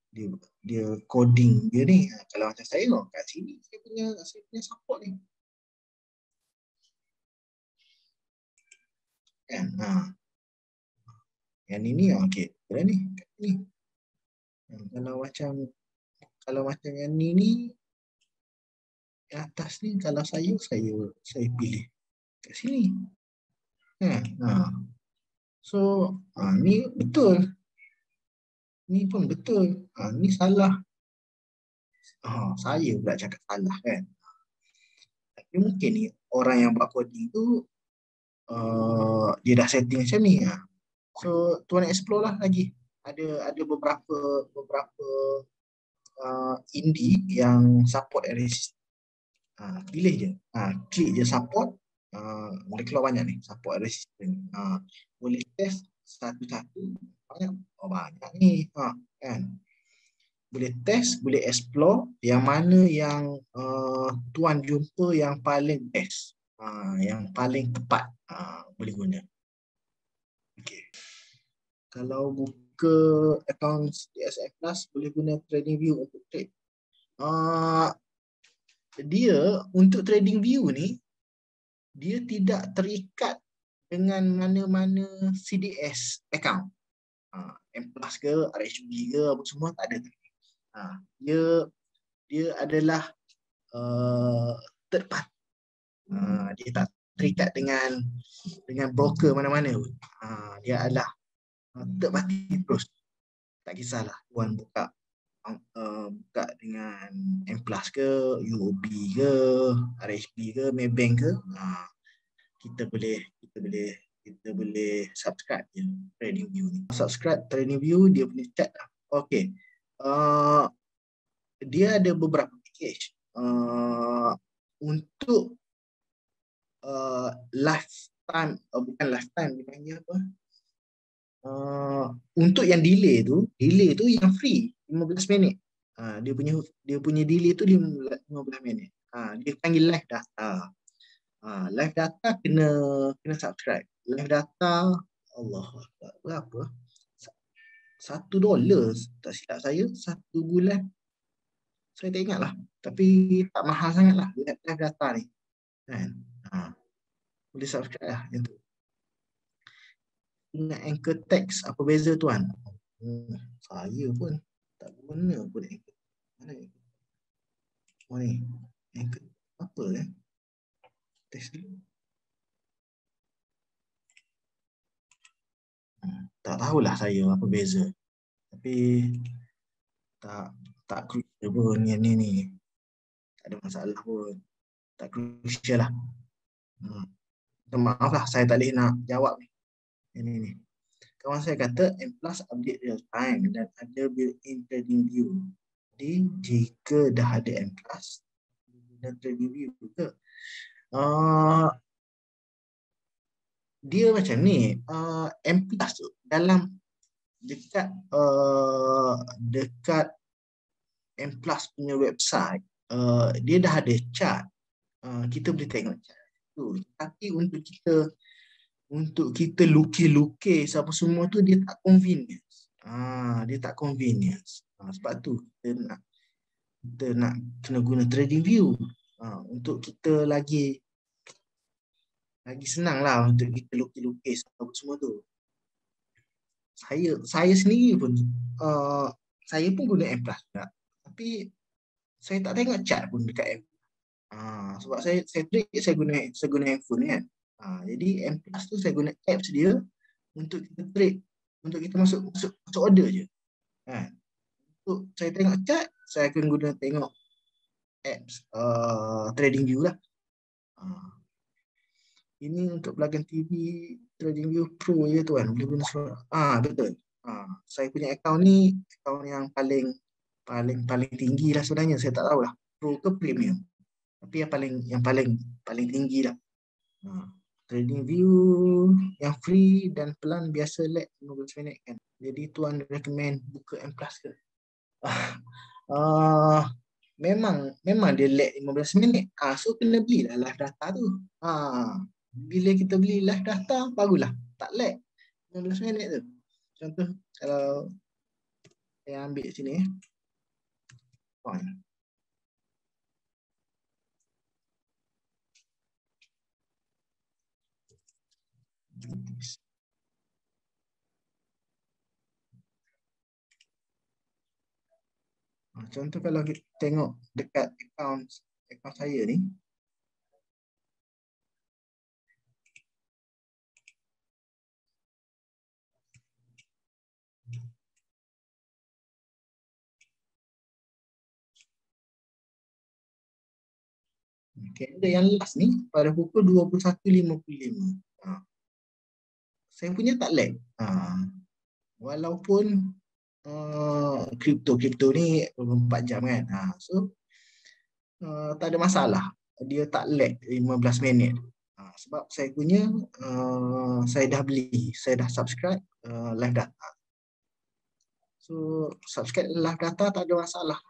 dia coding dia ni. Kalau macam saya kat sini saya punya support ni kan. Yang ini okey. Kalau ni kat sini. Kalau macam yang ni Yang atas ni kalau saya pilih kat sini. Kan? So, ni betul. Ni pun betul. Ni salah. Saya pula cakap salah kan. Tapi mungkin ni orang yang buat coding tu dia dah setting macam ni. So tuan explore lah lagi. Ada beberapa indie yang support array system. Pilih je. Klik je support. Boleh keluar banyak ni support array system. Boleh test satu-satu. Banyak ni. Kan? Boleh test, boleh explore yang mana yang tuan jumpa yang paling best, yang paling tepat, boleh guna. Okay. Kalau buka akaun DSF Plus, boleh guna TradingView untuk trade. Dia untuk TradingView ni, dia tidak terikat dengan mana-mana CDS account. M Plus ke, RHB ke, apa semua tak ada. Dia adalah third party. Dia tak terikat dengan broker mana-mana. Dia adalah third party terus. Tak kisahlah tuan buka dengan M Plus ke, UOB ke, RHB ke, Maybank ke, kita boleh subscribe je TradingView ni. Subscribe TradingView, dia punya chat lah. Okay. Dia ada beberapa package untuk lifetime, bukan lifetime, dia panggil apa? Untuk yang delay tu yang free 15 minit. Dia punya delay tu 15 minit. Dia panggil live data. Live data kena subscribe. Live data Allah berapa? $1 tak silap saya 1 bulan. Saya tak ingat lah. Tapi tak mahal sangat lah live data ni. Kan? Boleh subscribe lah yang tu. Dengan anchor text apa beza tuan? Saya pun tak guna pun anchor. Mana ni? Ni. Anchor apa text ni? Tak tahulah saya apa beza. Tapi tak crucial pun yang ni. Tak ada masalah pun. Tak crucial lah. Maaf lah saya tak boleh nak jawab ni. Ini ni. Kawan saya kata M Plus update real time dan ada built-in TradingView. Jadi jika dah ada M Plus dan TradingView juga, dia macam ni. M Plus tu dalam dekat M Plus punya website, dia dah ada chart. Kita boleh tengok chart tu. Tapi untuk kita lukis apa semua tu dia tak convenience. Dia tak convenience. Sebab tu kita nak kena guna TradingView. Untuk kita lagi senang lah untuk kita lukis apa semua tu. Saya sendiri pun saya pun guna M Plus juga. Tapi saya tak tengok chart pun dekat M. Sebab saya trade, saya guna handphone kan. Jadi M Plus tu saya guna apps dia untuk kita trade, untuk kita masuk order je. Untuk saya tengok chart, saya akan guna tengok apps TradingView lah. Ini untuk pelanggan TV TradingView Pro je tuan, boleh guna semua. Betul. Saya punya akaun ni akaun yang paling tinggi lah sebenarnya. Saya tak tahu lah Pro ke Premium. Tapi yang paling tinggi lah. TradingView yang free dan pelan biasa lag 15 minit kan. Jadi tuan recommend buka M Plus ke? Memang dia lag 15 minit. So kena belilah live data tu. Bila kita beli live data, barulah tak lag 15 minit tu. Contoh kalau saya ambil sini fine. Contoh kalau kita tengok dekat account akaun saya ni. Candle yang last ni pada pukul 21.55. Saya punya tak lag. Walaupun kripto ni 24 jam kan. So tak ada masalah. Dia tak lag 15 minit. Sebab saya punya saya dah beli, saya dah subscribe live data. So subscribe live data tak ada masalah.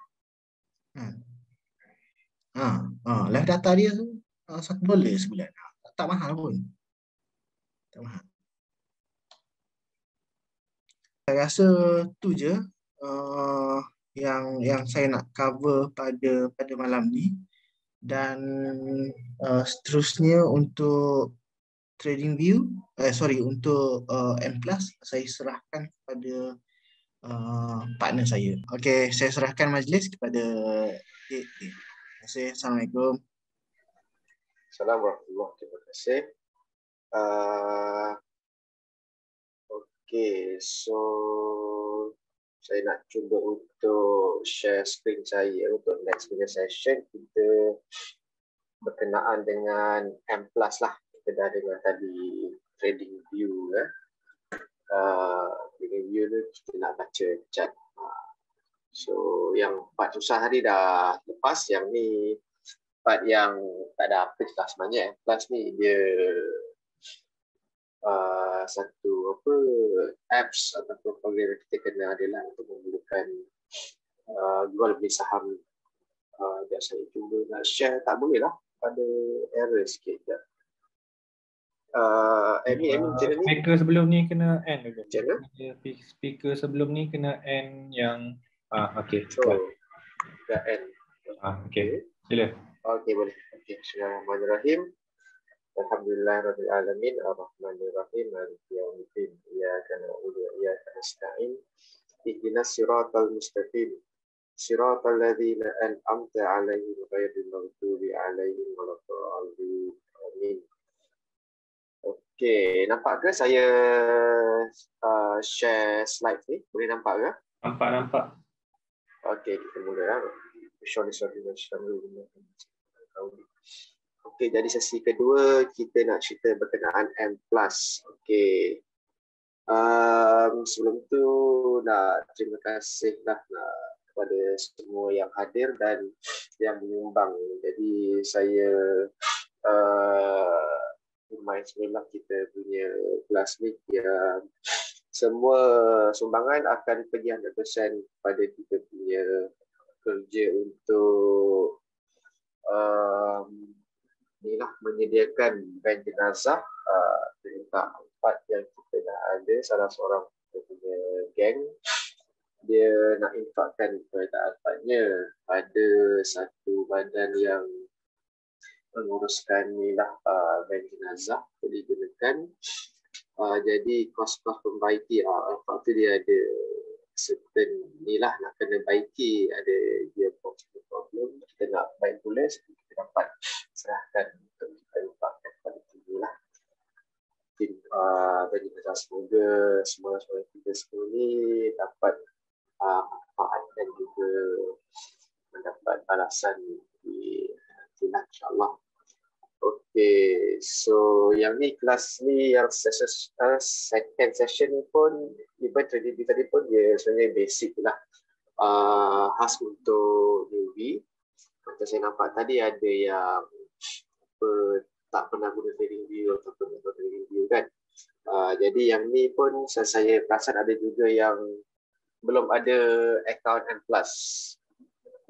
Live data dia $1 sebulan. Tak mahal pun. Tak mahal. Saya rasa tu je yang saya nak cover pada malam ni. Dan seterusnya untuk TradingView, untuk M+ saya serahkan kepada partner saya. Okey, saya serahkan majlis kepada Terima kasih. Assalamualaikum. Assalamualaikum. Terima kasih. Okey, so saya nak cuba untuk share screen saya untuk next punya session. Kita berkenaan dengan M+ lah. Kita dah dengar tadi TradingView. TradingView ni kita nak baca chart. So yang part susah tadi dah lepas. Yang ni part yang tak ada apa lah sebenarnya. M+ ni dia satu apps ataupun program yang kita kena adalah untuk memulakan jual beli saham. Sekejap saya cuba nak share, tak boleh lah, ada error sikit. Admin macam ni. Speaker sebelum ni kena end dulu. Macam mana? Speaker sebelum ni kena end yang okey. So dah end. Okey. Sila. Okey, boleh. Okey, Bismillahirrahmanirrahim. Alhamdulillahirabbil alamin arrahmanirrahim maliki yaumiddin iyyaka na'budu wa iyyaka nasta'in ihdinas siratal mustaqim siratal ladzina an'amta 'alaihim ghairil maghdubi 'alaihim waladdallin. Amin. Okey, nampak ke saya share slide ni? Boleh nampak ke? Nampak. Okey, kita mula. Okey, jadi sesi kedua kita nak cerita berkenaan M+. Okey. Sebelum tu nak terima kasih lah kepada semua yang hadir dan yang menyumbang. Jadi saya bismillah kita punya kelas ni semua sumbangan akan pergi 100% kepada kita punya kerja untuk inilah menyediakan van jenazah perintah 4 yang kita dah ada. Salah seorang kita punya geng dia nak infakkan perintah 4-nya pada satu badan yang menguruskan inilah van jenazah digunakan. Jadi kos-kos pembaiki infak tu dia ada certain inilah nak kena baiki, ada dia problem kita nak baik tulis kita dapat serahkan untuk kita infakkan pada inilah tim bagi kita. Semoga semua kita semua ni dapat manfaat dan juga mendapat balasan di nantilah insyaAllah. Okey, so yang ni kelas ni yang second session ni pun even tadi pun dia sebenarnya basic lah, khas untuk newbie. Macam saya nampak tadi ada yang tak pernah guna TradingView ataupun TradingView kan. Jadi yang ni pun saya perasan ada juga yang belum ada account M+.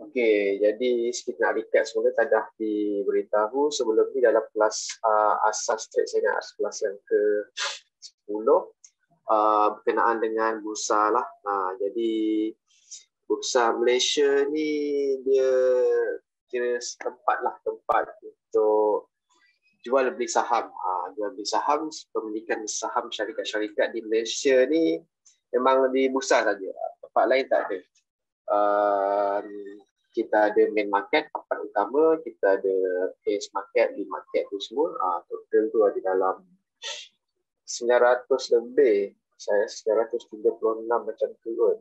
Okey, jadi sedikit nak recap semula dah diberitahu sebelum ni dalam kelas asas trade saya nak kelas yang ke-10 berkenaan dengan bursa lah. Jadi bursa Malaysia ni dia kira tempat untuk jual beli saham. Jual beli saham, pemilikan saham syarikat-syarikat di Malaysia ni memang di bursa saja. Tempat lain tak ada. kita ada main market, papan utama, kita ada base market, lead market tu semua. Total tu ada dalam 900 lebih. Saya 936 macam tu kot.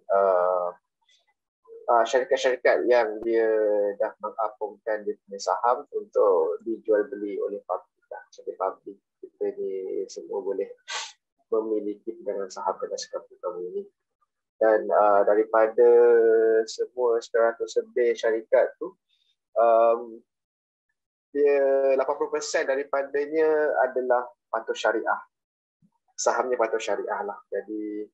Syarikat-syarikat yang dia dah mengapungkan dia punya saham untuk dijual beli oleh publik. Sebagai publik, kita ni semua boleh memiliki pegangan saham berdasarkan program ini. Dan daripada semua 900 lebih syarikat tu, dia 80% daripadanya adalah patuh syariah. Sahamnya patuh syariah lah. Jadi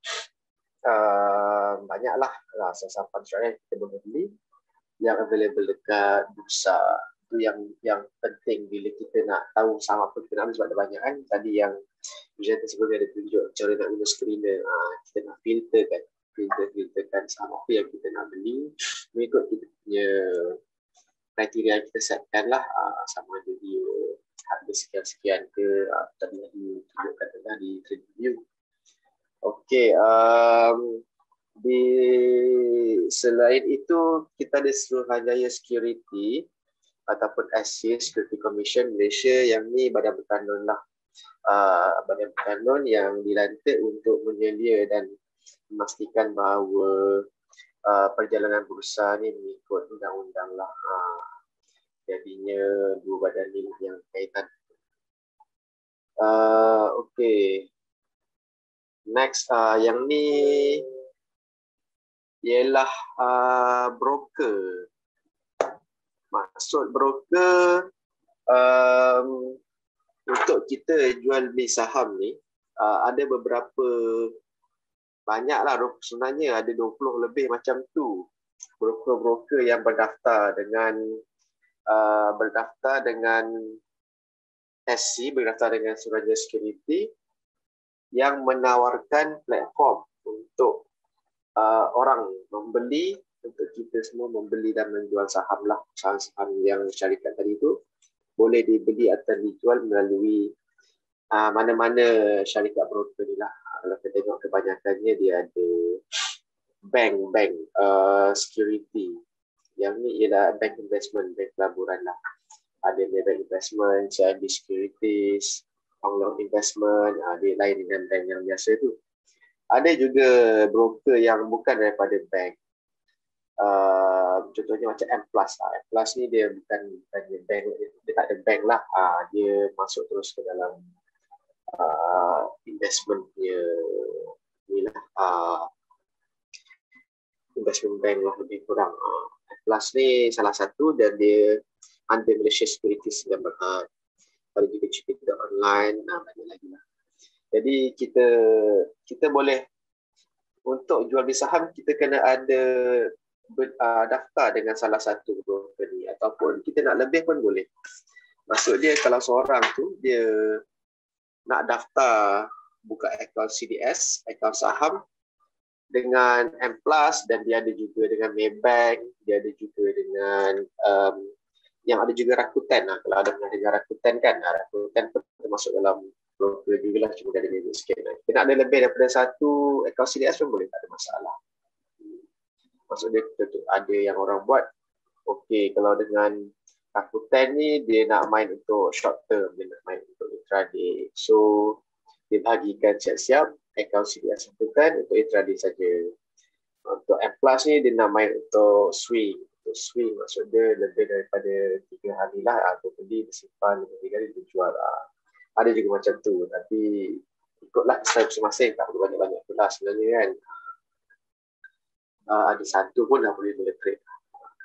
banyaklah saham patuh syariah kita boleh beli yang available dekat bursa. Itu yang penting bila kita nak tahu saham apa kita nak ambil, sebab ada banyak kan. Tadi yang presenter sebelumnya ada tunjuk cara nak guna screener. Kita nak filterkan saham apa yang kita nak beli mengikut kita punya kriteria yang kita setkan lah. Sama ada dia harga sekian-sekian ke, tadi ditunjukkan tengah di trade view. Okey, selain itu kita ada Suruhanjaya Security ataupun SC Security Commission Malaysia, yang ni badan berkanun lah. Badan berkanun yang dilantik untuk menyelia dan memastikan bahawa perjalanan bursa ni mengikut undang-undang lah. Jadinya dua badan ni yang kaitan. Okey. Next, yang ni ialah broker. Maksud broker, untuk kita jual beli saham ni, ada beberapa, banyaklah sebenarnya, ada 20 lebih macam tu broker-broker yang berdaftar dengan SC, berdaftar dengan Suruhanjaya Security, yang menawarkan platform untuk orang membeli, untuk kita semua membeli dan menjual saham lah. Saham yang syarikat tadi tu boleh dibeli atau dijual melalui mana-mana syarikat broker ni lah. Kalau kita tengok kebanyakannya dia ada bank security. Yang ni ialah bank investment, bank pelaburan lah. Ada bank investment, CIMB Securities, Hong Leong Investment, dia lain dengan bank yang biasa tu. Ada juga broker yang bukan daripada bank. Contohnya macam M+. M+ ni dia bukan bank, dia tak ada bank lah. Dia masuk terus ke dalam investment punya ni lah, investment bank lah lebih kurang. M+ ni salah satu, dan dia under Malaysia Securities dan Berhad. Ada juga cerita online, banyak lagi lah. Jadi kita boleh, untuk jual beli saham kita kena ada daftar dengan salah satu broker ni, ataupun kita nak lebih pun boleh. Maksud dia kalau seorang tu dia nak daftar buka akaun CDS, akaun saham dengan M+, dan dia ada juga dengan Maybank, dia ada juga dengan yang ada juga Rakuten. Kalau ada pernah dengar Rakuten kan, Rakuten termasuk dalam broker juga lah, cuma ada lebih sikit. Kita nak ada lebih daripada satu akaun CDS pun boleh, tak ada masalah. Maksud dia ada yang orang buat, okey, kalau dengan Rakuten ni dia nak main untuk short term, dia nak main untuk intraday. So dia bahagikan siap-siap akaun CDS Rakuten untuk intraday saja. Untuk M+ ni dia nak main untuk swing. Untuk swing maksud dia lebih daripada 3 hari lah, atau beli, disimpan, 3 hari dijual. Ada juga macam tu, tapi ikutlah style masing-masing, tak perlu banyak-banyak pula sebenarnya kan. Ada satu pun dah boleh trade.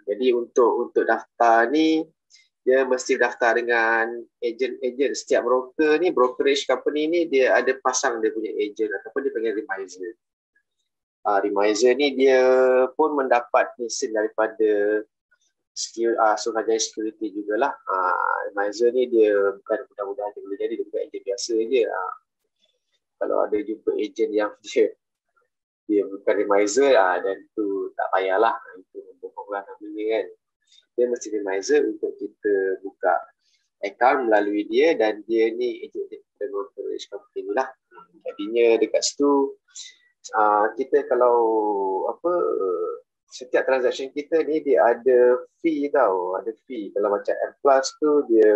Jadi untuk daftar ni, dia mesti daftar dengan ejen-ejen. Setiap broker ni, brokerage company ni, dia ada pasang dia punya ejen ataupun dia panggil remiser. Remiser ni dia pun mendapat lesen daripada Suruhanjaya Security jugalah. Remiser ni dia bukan mudah-mudahan dia boleh jadi, dia bukan ejen biasa je. Kalau ada jumpa ejen yang dia bukan remiser, dan tu tak payahlah, itu membohonglah namanya kan. Dia mesti remiser untuk kita buka akaun melalui dia, dan dia ni ejen brokerage company lah. Jadinya dekat situ kita kalau setiap transaction kita ni dia ada fee tau, ada fee. Kalau macam M Plus tu dia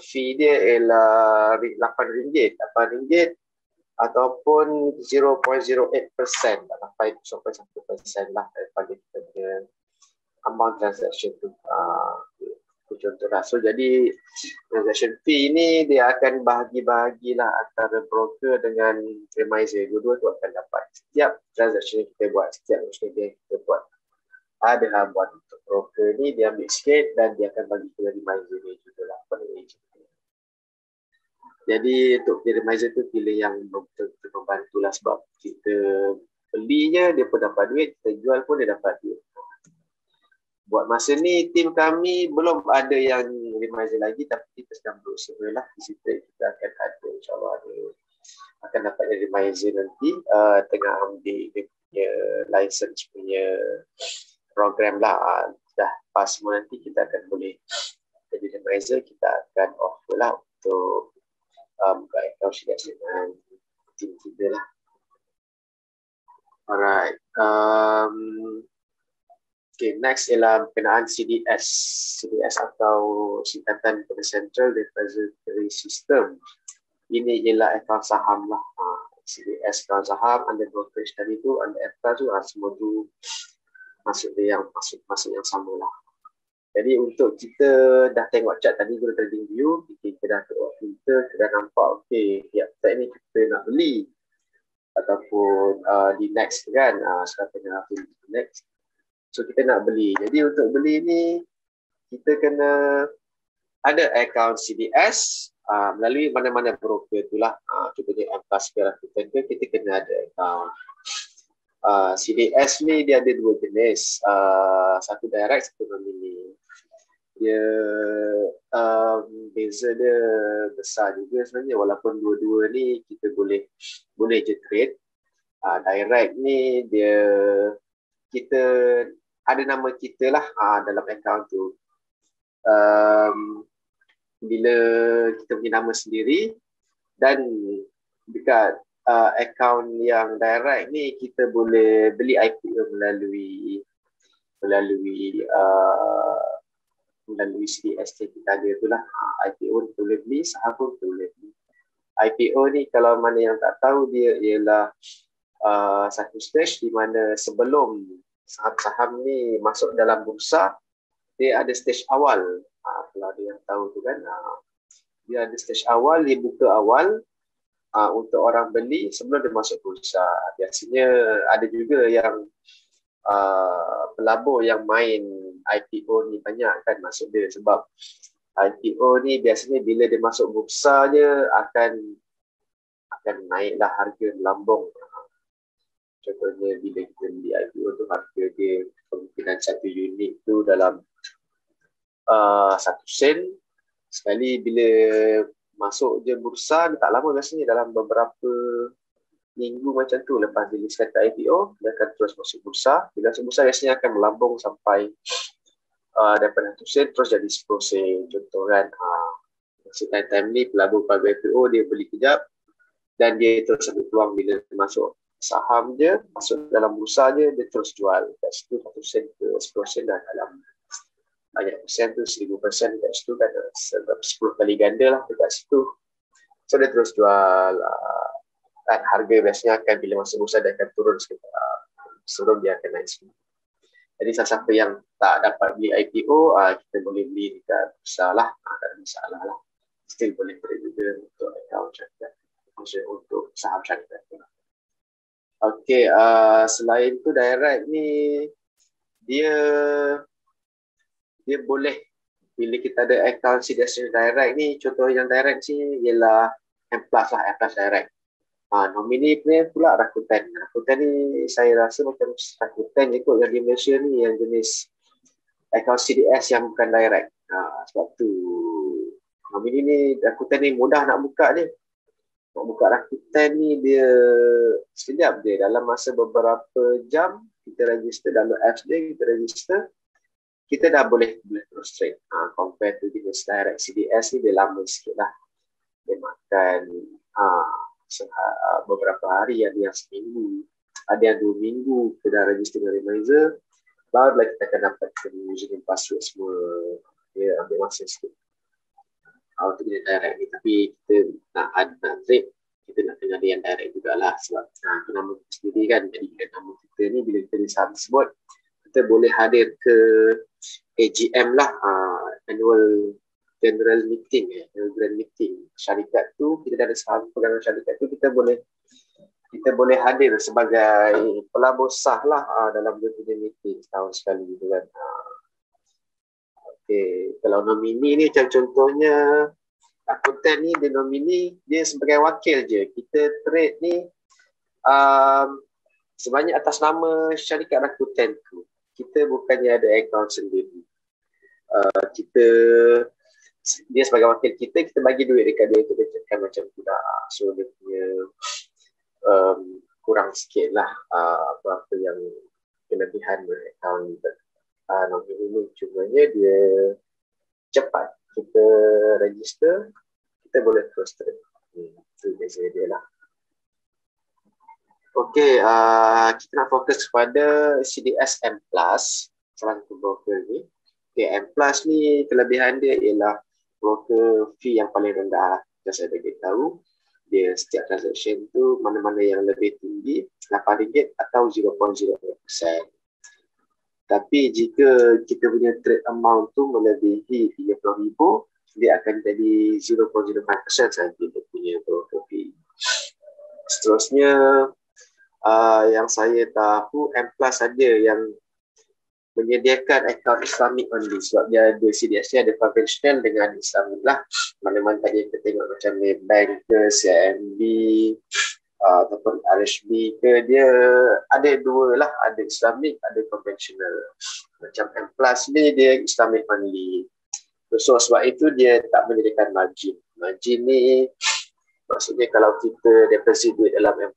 fee dia ialah RM8, ataupun 0.08%, tak sampai 0.1% lah daripada kita punya amount transaction tu. Contoh lah. So jadi transaction fee ni dia akan bahagi-bahagilah antara broker dengan remiser. Dua-dua tu akan dapat. Setiap transaction yang kita buat, setiap transaction yang kita buat, ada habuan untuk broker ni, dia ambil sikit dan dia akan bagi ke remiser ni juga lah pada agent. Jadi untuk remiser tu pilih yang betul-betul membantu lah, sebab kita belinya dia pun dapat duit, kita jual pun dia dapat duit. Buat masa ni tim kami belum ada yang remiser lagi, tapi kita sedang berusaha lah. Di situ kita akan ada, insyaAllah ada akan dapat remiser nanti, tengah ambil dia punya license punya program lah. Dah pas semua nanti kita akan boleh jadi remiser, kita akan offer lah untuk buka account dengan tim kita lah. Alright. Okay, next ialah berkenaan CDS. CDS atau Singkatan daripada Central Depository System. Ini ialah akaun saham lah. CDS akaun saham, under brokerage tadi tu, under FK tu, semua tu masuk dia yang masuk yang sama lah. Jadi untuk kita dah tengok chart tadi, guna trading view, kita dah tengok filter, kita dah nampak okey, tiap set ni kita nak beli ataupun di next kan, sekarang tengah filter next. So kita nak beli. Jadi untuk beli ni kita kena ada account CDS melalui mana-mana broker itulah. Contohnya M-Plus ke kita kena ada account. CDS ni dia ada dua jenis. Satu direct, satu nomini. Dia beza dia besar juga sebenarnya, walaupun dua-dua ni kita boleh je trade. Direct ni dia kita ada nama kita lah dalam account tu. Bila kita punya nama sendiri, dan dekat account yang direct ni kita boleh beli IPO melalui CDS kita ada tu lah. IPO boleh beli, saham pun boleh beli. IPO ni kalau mana yang tak tahu, dia ialah satu stage di mana sebelum saham-saham ni masuk dalam bursa, dia ada stage awal. Kalau ada yang tahu tu kan, dia ada stage awal, dia buka awal untuk orang beli sebelum dia masuk bursa. Biasanya ada juga yang pelabur yang main IPO ni banyak kan masuk dia, sebab IPO ni biasanya bila dia masuk bursa je akan naiklah harga melambung. Contohnya bila kita beli IPO tu, harga dia kemungkinan satu unit tu dalam 1 sen. Sekali bila masuk je bursa, dia tak lama biasanya, dalam beberapa minggu macam tu lepas rilis kata IPO, dia akan terus masuk bursa. Bila masuk bursa biasanya akan melambung sampai daripada 1 sen terus jadi 10 sen. Contoh kan, time ni pelabur IPO dia beli kejap dan dia terus ambil peluang bila dia masuk saham je, masuk dalam bursa je, dia terus jual. Kat situ 1 sen ke 10 sen dah dalam banyak persen tu, 1000% kat situ kan, 10 kali ganda lah dekat situ. So dia terus jual. Dan harga biasanya akan bila masuk bursa dia akan turun sikit. Sebelum dia akan naik sikit. Jadi siapa yang tak dapat beli IPO, kita boleh beli dekat bursa lah. Tak ada masalah lah. Still boleh trade juga untuk account syarikat. Maksudnya untuk saham syarikat. Okay, selain tu direct ni dia boleh, bila kita ada account CDS direct ni, contoh yang direct ni ialah M Plus lah, M Plus direct. Nomini pula Rakuten. Rakuten ni saya rasa macam Rakuten ikut yang di Malaysia ni yang jenis account CDS yang bukan direct. Sebab tu nomini ni, Rakuten ni mudah nak buka dia. Nak buka Rakuten ni dia sekejap je, dalam masa beberapa jam kita register, download apps dia, kita register, kita dah boleh terus trade. Compare to jenis direct CDS ni dia lama sikit lah. Dia makan beberapa hari, ada yang seminggu. ada yang 2 minggu kita dah register dengan Remizer, barulah kita akan dapatkan username password semua. Dia ambil masa sikit untuk dia direct ni, tapi kita nak trade, kita nak kena ada yang direct jugalah, sebab nama kita sendiri kan. Jadi nama kita ni bila kita di saham tersebut, kita boleh hadir ke AGM lah, annual general meeting, annual grand meeting syarikat tu. Kita dah ada saham pegangan syarikat tu, kita boleh hadir sebagai pelabur sah lah dalam grand meeting setahun sekali gitu kan. Okey, kalau nomini ni macam contohnya akuntan ni, dia nomini, dia sebagai wakil je. Kita trade ni sebanyak atas nama syarikat akuntan tu. Kita bukannya ada akaun sendiri. Dia sebagai wakil kita bagi duit dekat dia, kita cakap macam tu dah. So dia punya kurang sikit lah apa-apa yang kelebihan akaun nomini ni. Cumanya dia cepat. Kita register, kita boleh terus trade. Itu beza dia lah. Okey, kita nak fokus kepada CDS M+, salah satu broker ni. Okay, M+ ni kelebihan dia ialah broker fee yang paling rendah. Yang saya bagi tahu, dia setiap transaction tu mana-mana yang lebih tinggi, RM8 atau 0.0%. Tapi jika kita punya trade amount tu melebihi RM30,000, dia akan jadi 0.05% saja dia punya broker fee. Seterusnya, yang saya tahu M+ saja yang menyediakan akaun Islamic only, sebab dia ada CDS-nya ada konvensional dengan Islamic lah. Mana-mana tadi kita tengok macam Maybank ke, CIMB ataupun RHB ke, dia ada dua lah, ada Islamic, ada konvensional. Macam M+ ni dia Islamic only. So sebab itu dia tak menyediakan margin. Margin ni maksudnya kalau kita deposit duit dalam M+,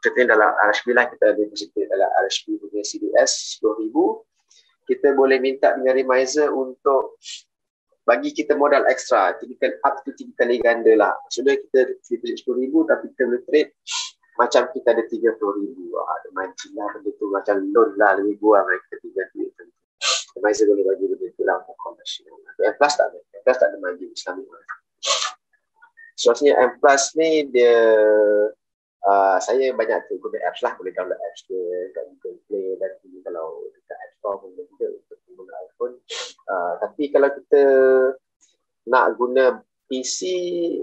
contohnya dalam RHB lah, kita deposit dalam RHB punya CDS RM10,000, kita boleh minta dengan Remizer untuk bagi kita modal ekstra, up to 3 kali ganda lah. Maksudnya kita deposit RM10,000 tapi kita boleh trade macam kita ada RM30,000. Ada margin lah, benda tu macam loan lah, lebih kurang kita tinggal duit. Remizer boleh bagi benda tu lah untuk konvensional. M+ tak ada, M+ tak ada margin Islamic. Soalnya M+ ni dia saya banyak tu guna apps lah, boleh download apps ke kat Google Play dan kalau dekat App Store boleh juga untuk pengguna iPhone. Tapi kalau kita nak guna PC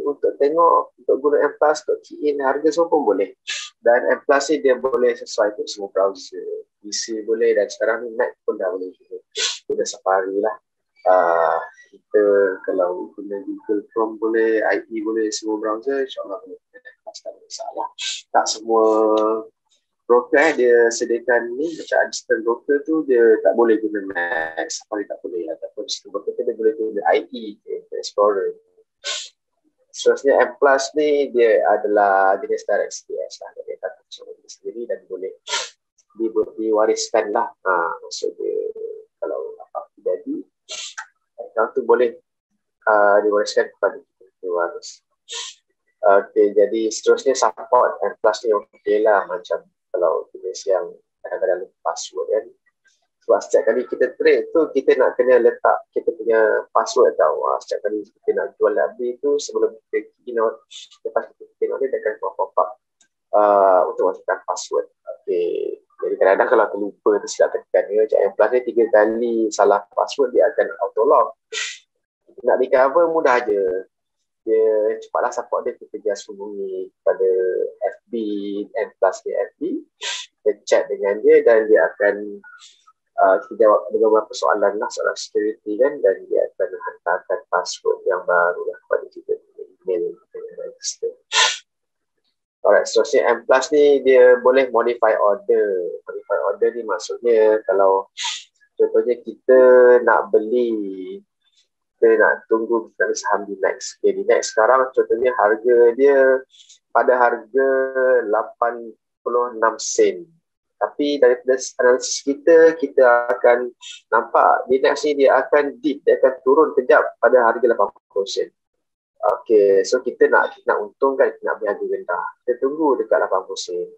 untuk tengok, untuk guna M+, untuk key in harga semua pun boleh. Dan M+ ni dia boleh sesuai untuk semua browser. PC boleh dan sekarang ni Mac pun dah boleh juga. Guna Safari lah. Kita kalau guna Google Chrome boleh, IE boleh, semua browser insyaAllah boleh. Tak ada masalah. Tak semua broker dia sediakan ni, macam assistant broker tu dia tak boleh guna Mac, Safari tak boleh, ataupun assistant broker tu dia boleh guna IE, Explorer. Seterusnya M+ ni dia adalah jenis direct CDS lah, dia tak sendiri dan boleh diwariskan lah. Maksud dia kalau apa terjadi, account tu boleh diwariskan kepada waris. Okey, jadi seterusnya support M+ ni okey lah, macam kalau jenis yang kadang-kadang lupa password kan. Sebab setiap kali kita trade tu, kita nak kena letak kita punya password tau. Setiap kali kita nak jual beli tu, sebelum kita lepas kita tengok dia akan pop up untuk masukkan password. Okey, jadi kadang-kadang kalau terlupa tersilap tekan dia, macam M+ ni 3 kali salah password dia akan auto lock. Nak recover mudah je. Dia cepatlah support dia, kita just hubungi pada FB, M+ di FB, kita chat dengan dia dan dia akan kita jawab beberapa soalan lah, soalan security kan, dan dia akan hantarkan password yang baru lah kepada kita, email dengan register. Alright, seterusnya M+ ni dia boleh modify order. Modify order ni maksudnya kalau contohnya kita nak beli, kita nak tunggu kita saham di Next. Okay, di Next sekarang contohnya harga dia pada harga 86 sen. Tapi daripada analisis kita akan nampak di Next ni dia akan dip, dia akan turun kejap pada harga 80 sen. Okay, so kita nak untung kan, kita nak beli harga rendah. Kita tunggu dekat 80 sen.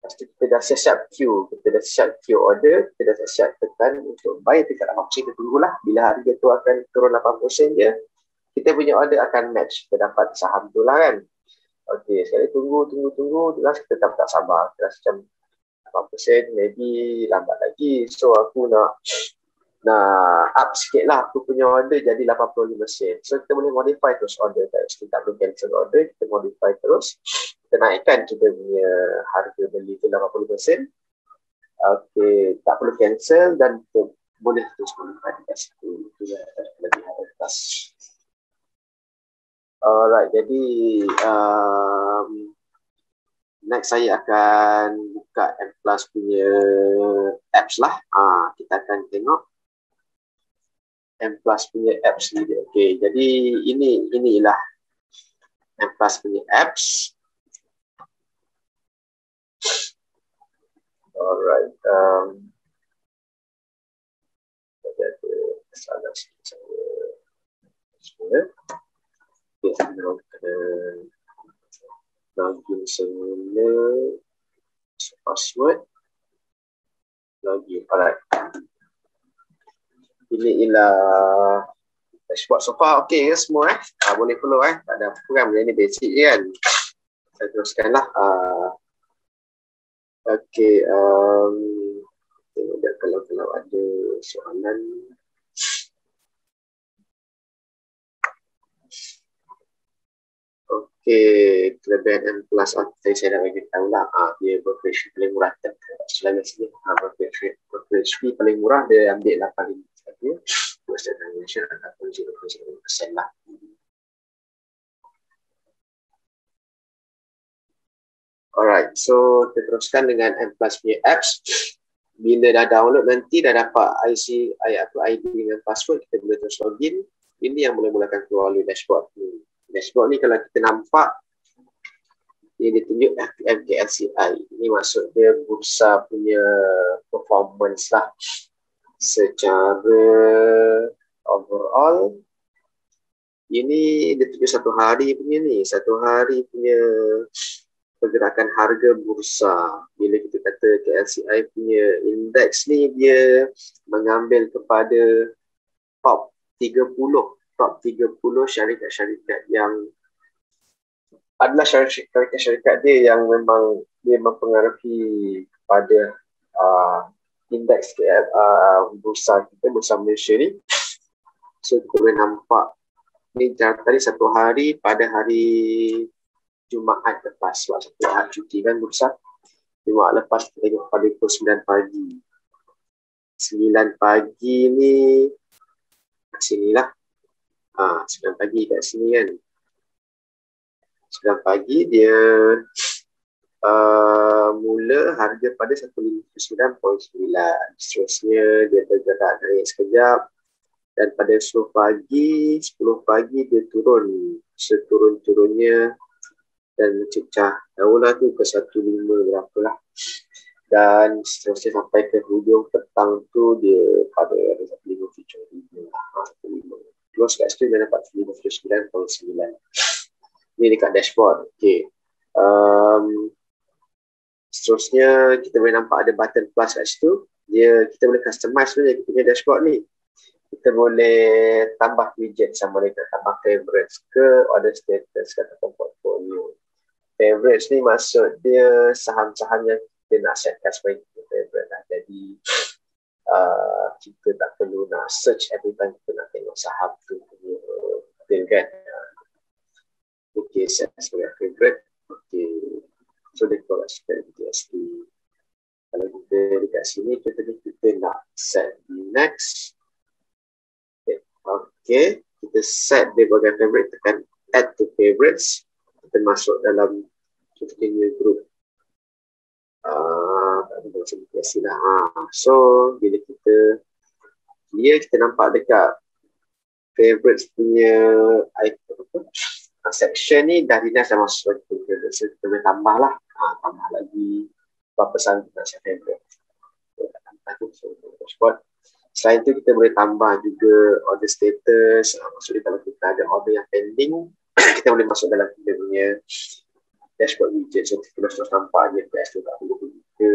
Lepas tu kita dah siap-siap queue. Kita dah siap queue order. Kita dah siap-siap tekan untuk buy dekat 80%. Kita tunggulah. Bila harga tu akan turun 80% je, kita punya order akan match. Kita dapat saham tu lah kan. Okey, sekali tunggu. Jelas kita tak sabar. Kita macam 80%, maybe lambat lagi. So aku nak up sikit lah aku punya order jadi 85%. So kita boleh modify terus order. Kita tak perlu cancel order, kita modify terus. Kita naikkan kita punya harga beli tu 80%. Okey, tak perlu cancel dan kita boleh terus modify dekat situ. Itu yang lebih atas. Alright, jadi next saya akan buka M Plus punya apps lah. Kita akan tengok M Plus punya apps ni. Okay, jadi inilah M Plus punya apps. Alright. Ada salah sikit saya. Okay, saya nak login semula. Password. Login. Alright. Ini ialah dashboard so far. Okay ke semua boleh follow tak ada program ni basic je kan. Saya teruskan lah. Okay, tengok dah kalau ada soalan. Okay, kelebihan M Plus tadi saya dah bagi tahu lah. Dia brokerage fee paling murah selama sini. Brokerage fee paling murah dia ambil 8 dia Western Transaction ataupun 0.1% lah. Alright, so kita teruskan dengan M Plus punya apps. Bila dah download nanti dah dapat ID dengan password, kita boleh terus login. Ini yang mula-mulakan keluar oleh dashboard ni. Dashboard ni kalau kita nampak dia tunjuk FTMKLCI. Ini maksud dia bursa punya performance lah. Secara overall ini dia tunjuk satu hari punya pergerakan harga bursa. Bila kita kata KLCI punya indeks ni, dia mengambil kepada top 30 syarikat-syarikat yang adalah syarikat-syarikat dia yang memang dia mempengaruhi kepada indeks bursa kita, bursa Malaysia ni. So kita boleh nampak ni tadi satu hari pada hari Jumaat lepas, sebab satu hari cuti kan bursa. Jumaat lepas kita tengok pada pukul 9 pagi. 9 pagi ni kat sini lah. 9 pagi kat sini kan. 9 pagi dia mula harga pada 159.9. Seterusnya dia bergerak naik sekejap. Dan pada 10 pagi dia turun seturun-turunnya dan mencecah daulah tu ke 15 berapalah. Dan seterusnya sampai ke hujung petang tu dia pada 157.5. Close kat situ dia dapat 59.9. Ni dekat dashboard. Okay. Seterusnya kita boleh nampak ada button plus kat situ. Kita boleh customize sebenarnya kita punya dashboard ni. Kita boleh tambah widget sama mereka, tambah favorites ke order status ke ataupun portfolio. Favorites ni maksud dia saham-saham yang kita nak setkan sebagai favorite lah. Jadi kita tak perlu nak search every time kita nak tengok saham tu punya deal kan. Okay, set sebagai favorite. Okay, so dia kalau set BTST. Kalau kita dekat sini kita nak set di next. Okay, kita set dia sebagai favorite, tekan add to favorites. Kita masuk dalam kita new group. So bila kita nampak dekat favorites punya section ni dah dinas dah masuk lagi favorite. So kita boleh tambah lah, tambah lagi berapa saham kita nak set favorite. Selain itu kita boleh tambah juga order status. Maksudnya kalau kita ada order yang pending, kita boleh masuk dalam kita punya dashboard widget. So kita terus nampak je PS tu tak perlu pergi ke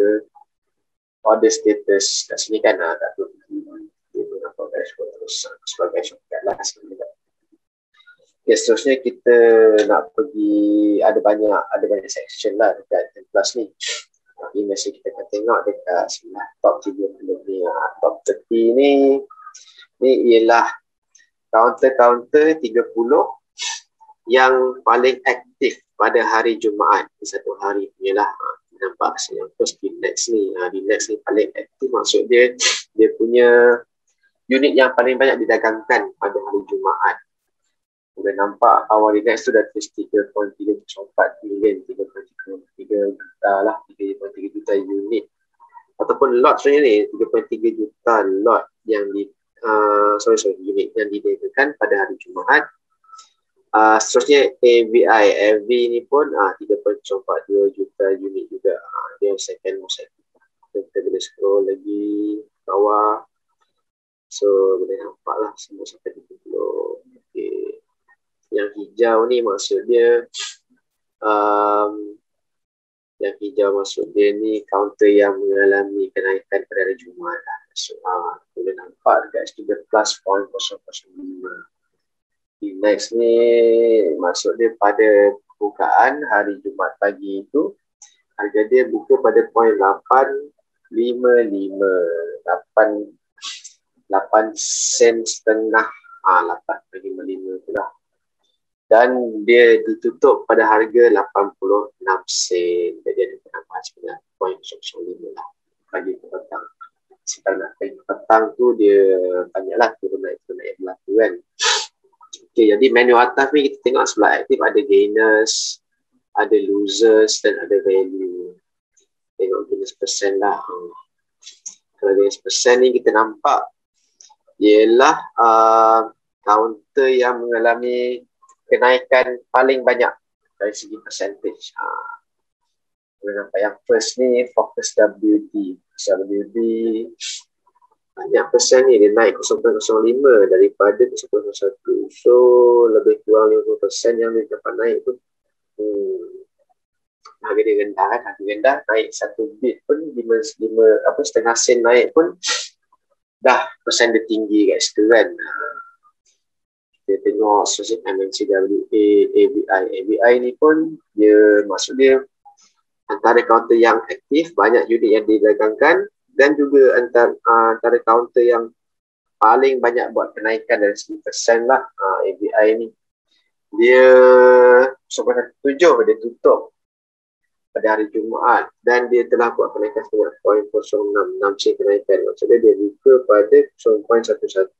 order status kat sini kan, tak perlu pergi dia nampak dashboard terus sebagai shortcut lah sebenarnya. Okay, seterusnya kita nak pergi ada banyak section lah dekat Templars ni. Tapi mesti kita akan tengok dekat sebelah top 30 ni. Top 30 ni ialah counter 30 yang paling aktif pada hari Jumaat. Di satu hari punya lah. Nampak yang first di next ni. Di next ni paling aktif, maksud dia punya unit yang paling banyak didagangkan pada hari Jumaat. Boleh nampak awal di next tu dah tulis 3.34 million, 3.3 juta lah, 3.3 juta unit ataupun lot sebenarnya ni, 3.3 juta lot yang unit yang didagangkan pada hari Jumaat. Seterusnya AV ni pun 3.42 juta unit juga. Dia second most active. Kita boleh scroll lagi bawah, so boleh nampak lah semua sampai 30. Okay. Yang hijau ni maksud dia ni counter yang mengalami kenaikan pada hari Jumaat lah. So, boleh nampak dekat situ dia plus 0.005. Di next ni maksud dia pada bukaan hari Jumaat pagi itu harga dia buka pada 0.855, 8 sen setengah, 8.55 tu lah. Dan dia ditutup pada harga 86 sen. Jadi ada penambahan sebenarnya 0.05 lah pagi ke petang. Sekarang nak pagi ke petang tu dia banyaklah turun naik berlaku kan. Okay, jadi menu atas ni kita tengok sebelah aktif ada gainers, ada losers dan ada value. Tengok gainers persen lah. Kalau gainers persen ni kita nampak ialah counter yang mengalami kenaikan paling banyak dari segi percentage. Nampak yang first ni Focus WD. Banyak persen ni dia naik 0.05 daripada 0.01. So lebih kurang 50% yang dia dapat naik tu. Harga dia rendah kan, harga rendah naik 1 bit pun 5.5 sen naik pun dah persen dia tinggi kat situ kan. Kita tengok sosial MNCWA, ABI ni pun dia maksud dia antara counter yang aktif, banyak unit yang didagangkan dan juga antara counter yang paling banyak buat kenaikan dari segi persen lah. ABI ni dia 1.7 dia tutup pada hari Jumaat dan dia telah buat kenaikan sebanyak 0.066 sen kenaikan. Maksudnya dia buka pada 0.11.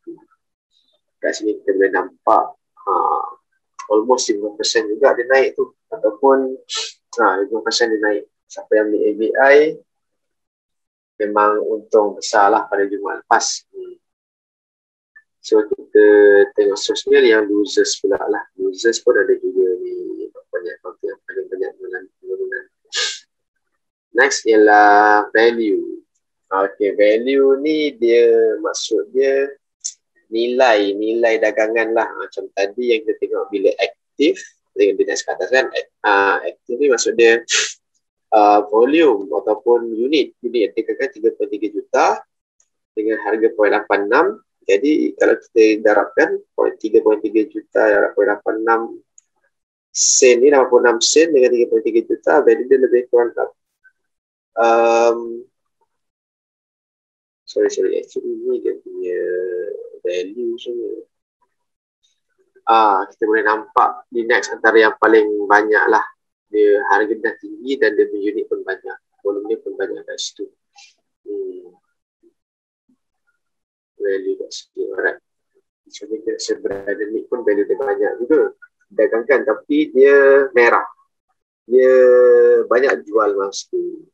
Kat sini kita boleh nampak almost 5% juga dia naik tu, ataupun 5% dia naik. Siapa yang beli ABI memang untung besar lah pada Jumaat lepas. So kita tengok sosial yang losers pula lah. Losers pun ada juga ni, banyak counter yang paling banyak penurunan. Next ialah value. Okay, value ni dia maksud dia nilai dagangan lah. Macam tadi yang kita tengok bila aktif, dengan di next ke atas kan, aktif ni maksud dia volume ataupun unit yang dikatakan 3.3 juta dengan harga 0.86. Jadi kalau kita darabkan 3.3 juta 0.86 sen ni, 86 sen dengan 3.3 juta, value dia lebih kurang sorry actually ni dia punya value semua. Kita boleh nampak di next antara yang paling banyak lah. Dia harga dah tinggi dan dia punya unit pun banyak, volume dia pun banyak kat situ. Value kat situ, alright. Contohnya Sebrademik pun value dia banyak juga dagangkan, tapi dia merah, dia banyak jual masa tu.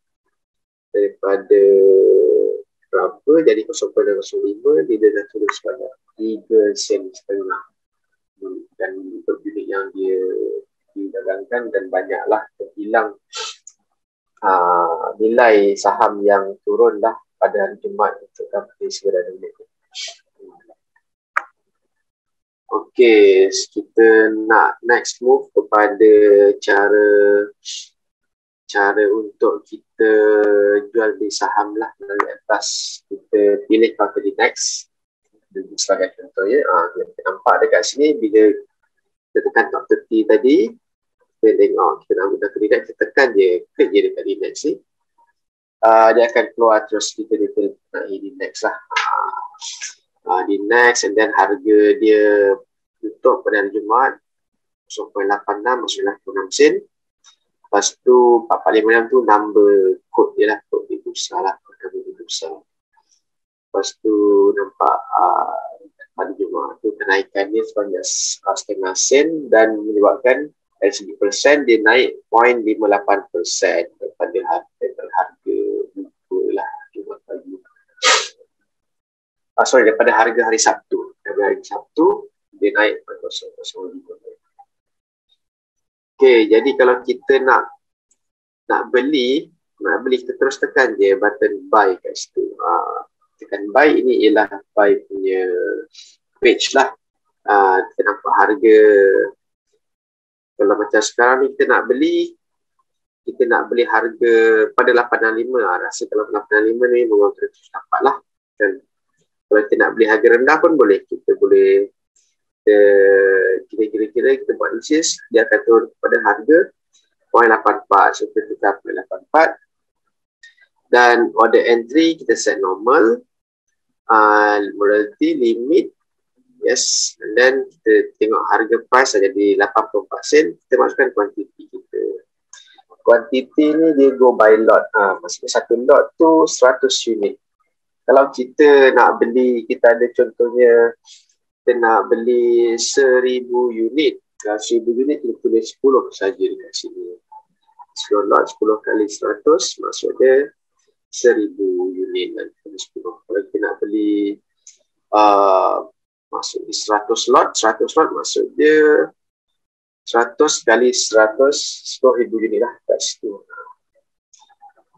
Daripada berapa jadi 0.05, dia dah tulis banyak 3 sen setengah. Dan untuk unit yang dia didagangkan dan banyaklah terhilang nilai saham yang turun dah pada hari Jumaat untuk company Sebrademik. Okey. Okay, kita nak next move kepada cara untuk kita jual beli saham lah melalui atas. Kita pilih property next sebagai contoh ya. Kita nampak dekat sini bila kita tekan top 30 tadi, kita tengok kita nak guna kredit, kita tekan je, klik je dekat di next ni. Dia akan keluar terus kita nak di next lah. Di next, and then harga dia tutup pada hari Jumaat 0.86 masuk 96 sen. Lepas tu 456 tu number code dia lah, code di bursa lah, kode di bursa. Lepas tu nampak pada Jumaat tu kenaikannya sebanyak 0.5 sen dan menyebabkan dari segi persen dia naik 0.58% daripada harga buku lah Jumaat pagi. Daripada harga hari Sabtu. Daripada hari Sabtu dia naik 0.05. Okay, jadi kalau kita nak beli kita terus tekan je button buy kat situ. Tekan buy, ini ialah buy punya page lah. Kita nampak harga. Kalau macam sekarang ni kita nak beli harga pada 865. Rasa kalau 865 ni memang terus dapat lah. Dan kalau kita nak beli harga rendah pun boleh. Kita boleh kira-kira kita buat insist, dia akan turun pada harga 0.84. So kita tukar 0.84 dan order entry kita set normal, morality limit yes, and then kita tengok harga price jadi 84 sen. Kita masukkan quantity kita. Quantity ni dia go by lot. Maksudnya satu lot tu 100 unit. Kalau kita nak beli, kita ada contohnya kita nak beli 1000 unit. 1000 unit kita tulis 10 saja dekat sini. 10 lot 10 kali 100 maksudnya 1000 unit dan 10. Kalau kita nak beli maksud di 100 lot maksud dia 100 kali 100 10,000 unit lah kat situ.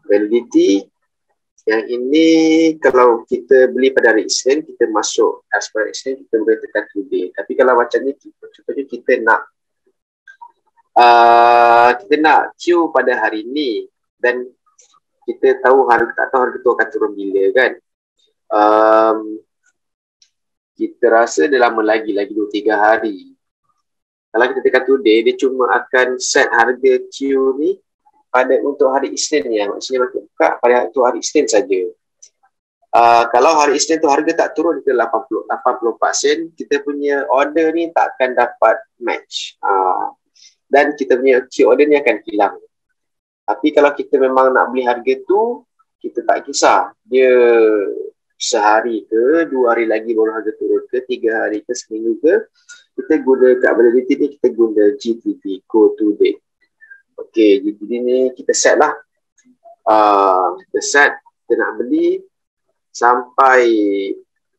Validity yang ini kalau kita beli pada hari Isnin, kita masuk expiry Isnin, kita boleh tekan today. Tapi kalau macam ni, contohnya kita nak queue pada hari ni dan kita tahu tak tahu harga tu akan turun bila kan. Kita rasa dia lama lagi 2-3 hari. Kalau kita tekan today, dia cuma akan set harga queue ni untuk hari Isnin ya, maksudnya buka pada hari Isnin saja. Kalau hari Isnin tu harga tak turun ke 84 sen, kita punya order ni tak akan dapat match. Dan kita punya queue order ni akan hilang. Tapi kalau kita memang nak beli harga tu, kita tak kisah. Dia sehari ke, 2 hari lagi baru harga turun ke, 3 hari ke, seminggu ke, kita guna kat validity ni, kita guna GTD, go to date. Okey, GTD ni kita set lah. Kita set, kita nak beli sampai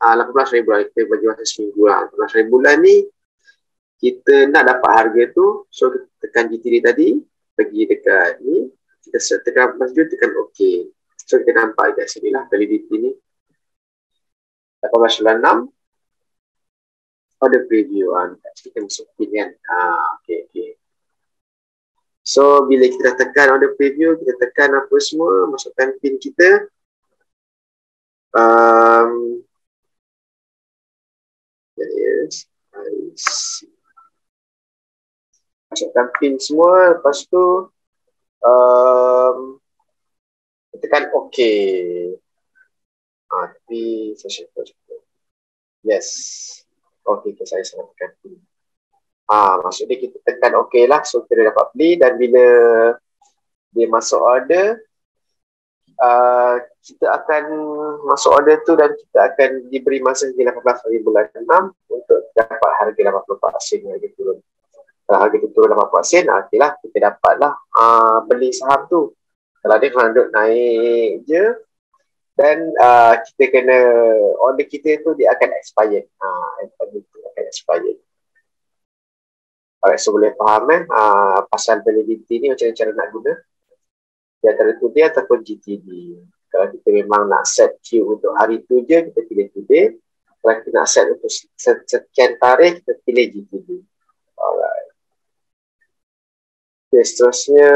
18 ribuan. Kita bagi masa seminggu lah. 18 ribuan ni, kita nak dapat harga tu. So, kita tekan GTD tadi, pergi dekat ni. Kita set, tekan masjid, tekan OK. So, kita nampak kat sini lah validity ni. 1896. Order preview. Kita masuk pin kan. Okay. So, bila kita tekan order preview, kita tekan apa semua, masukkan pin kita. Yes, I see. Masukkan pin semua, lepas tu tekan OK. Tapi saya yes. OK, saya tekan pin. Maksudnya kita tekan OK lah, so kita dapat beli. Dan bila dia masuk order, kita akan masuk order tu dan kita akan diberi masa hingga 18 hari bulan 6 untuk dapat harga 84 sen harga turun. Kalau harga tu turun 84 sen, okey lah, kita dapatlah beli saham tu. Kalau dia duduk naik je, dan kita kena, order kita tu dia akan expired. Akan expired. Alright, so boleh faham pasal validity ni macam cara nak guna. Di antara today ataupun GTD. Kalau kita memang nak set queue untuk hari tu je, kita pilih today. Kalau kita nak set untuk sekian tarikh, kita pilih GTD. Alright. Okay, seterusnya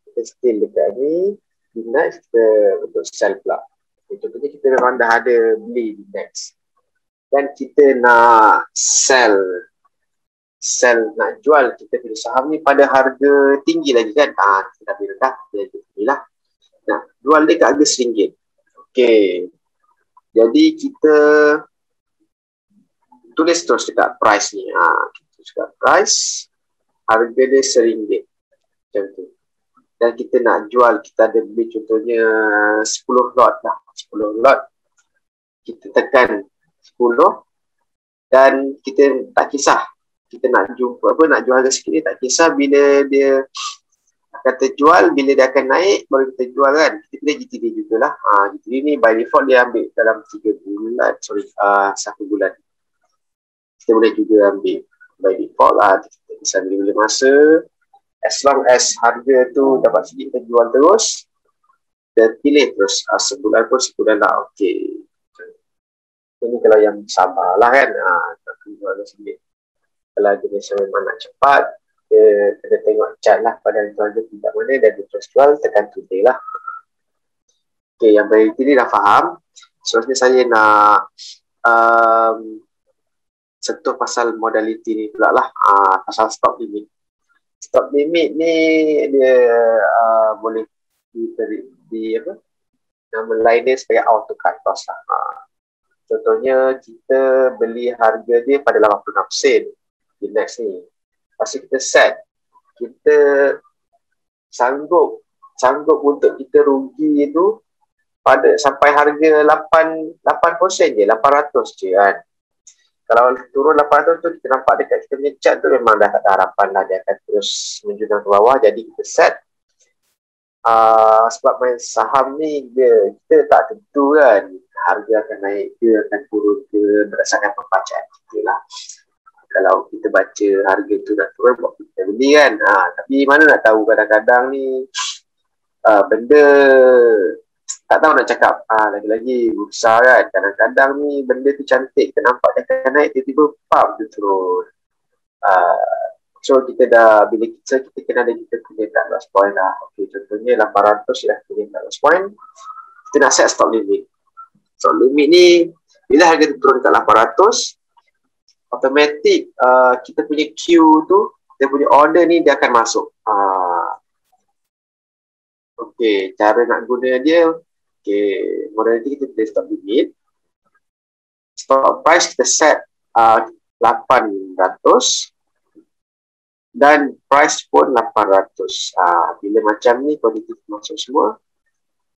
kita still dekat ni. Di next kita untuk sell pula. Okay, contohnya kita memang dah ada beli di next. Dan kita nak sell, nak jual kita punya saham ni pada harga tinggi lagi kan. Kita dah beli rendah, kita tinggi lah. Nah, jual dia kat harga RM1. Okay. Jadi kita tulis terus dekat price ni. Kita tulis dekat price, harga dia RM1. Macam tu. Dan kita nak jual, kita ada beli contohnya 10 lot lah. 10 lot. Kita tekan 10 dan kita tak kisah. Kita nak jumpa apa, nak jual harga sikit ni tak kisah, bila dia kata jual, bila dia akan naik baru kita jual kan. Kita pilih GTD jugalah. GTD ni by default dia ambil dalam 3 bulan, 1 bulan. Kita boleh juga ambil by default lah. Kita bisa bila masa. As long as harga tu dapat sedikit, kita jual terus. Dan pilih terus. Sebulan pun sebulan lah. Okay. Ini kalau yang sabar lah kan. Kita jual sedikit. Kalau jenis yang memang nak cepat, kita tengok chart lah pada harga tidak mana dan dia terus jual, tekan today lah. Okay, yang baik ini dah faham. Seterusnya saya nak sentuh pasal modality ni pula lah. Pasal stop limit. Stop limit ni dia boleh di apa? Nama lain dia sebagai auto cut loss lah. Contohnya kita beli harga dia pada 86 sen di next ni. Lepas kita set, kita sanggup untuk kita rugi itu pada sampai harga 8% je, 800 je kan. Kalau turun 800 tu kita nampak dekat kita punya chart tu memang dah tak ada harapan lah, dia akan terus menjunjung ke bawah. Jadi kita set. Sebab main saham ni kita tak tentu kan harga akan naik ke, akan turun ke, berdasarkan pembacaan kita lah. Kalau kita baca harga tu dah turun, buat kita beli kan. Tapi mana nak tahu, kadang-kadang ni benda tak tahu nak cakap. Lagi-lagi bursa kan, kadang-kadang ni benda tu cantik, kita nampak dia akan naik, tiba-tiba pam dia turun. So kita dah, bila kita kena ada kita punya cut loss point lah. Okay, contohnya 800 dah punya cut loss point. Kita nak set stop limit. Stop limit ni bila harga turun dekat 800, automatik kita punya queue tu, kita punya order ni dia akan masuk. Okay, cara nak guna dia, okay, modality kita pilih stop limit. Stop price kita set 800 dan price pun 800. Bila macam ni quantity masuk semua,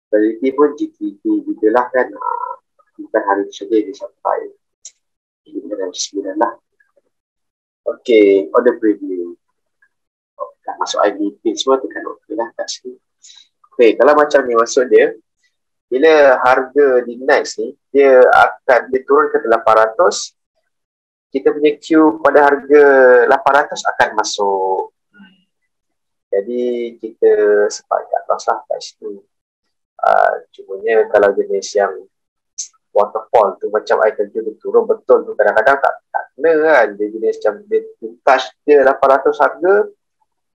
quality pun GTD juga lah kan. Bukan hari saja dia sampai dalam 9 lah. Okay, order preview. Dah masuk IBP semua, tekan OK lah kat sini. Okay, kalau macam ni maksud dia, bila harga di next ni, dia turun ke 800, kita punya queue pada harga 800 akan masuk. Jadi kita sepakat loss lah kat situ. Cumanya kalau jenis yang waterfall tu, macam item dia turun betul tu, kadang-kadang tak kena kan. Dia jenis macam dia touch dia 800 harga,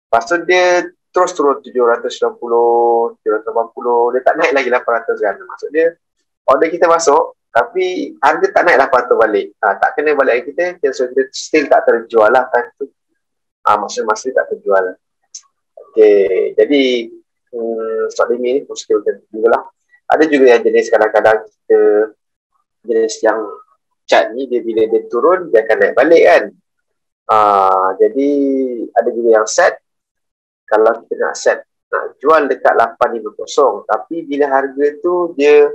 lepas tu dia terus turun 790, 780, dia tak naik lagi 800 kan. Maksud dia order kita masuk tapi harga tak naik 800 balik. Tak kena balik kita, so kita still tak terjual lah kan tu. Maksudnya masih tak terjual. Okay, jadi stop limit ni pun skill juga lah. Ada juga yang jenis kadang-kadang kita jenis yang chart ni, dia bila dia turun dia akan naik balik kan. Jadi ada juga yang set, kalau kita nak set nak jual dekat 850, tapi bila harga tu dia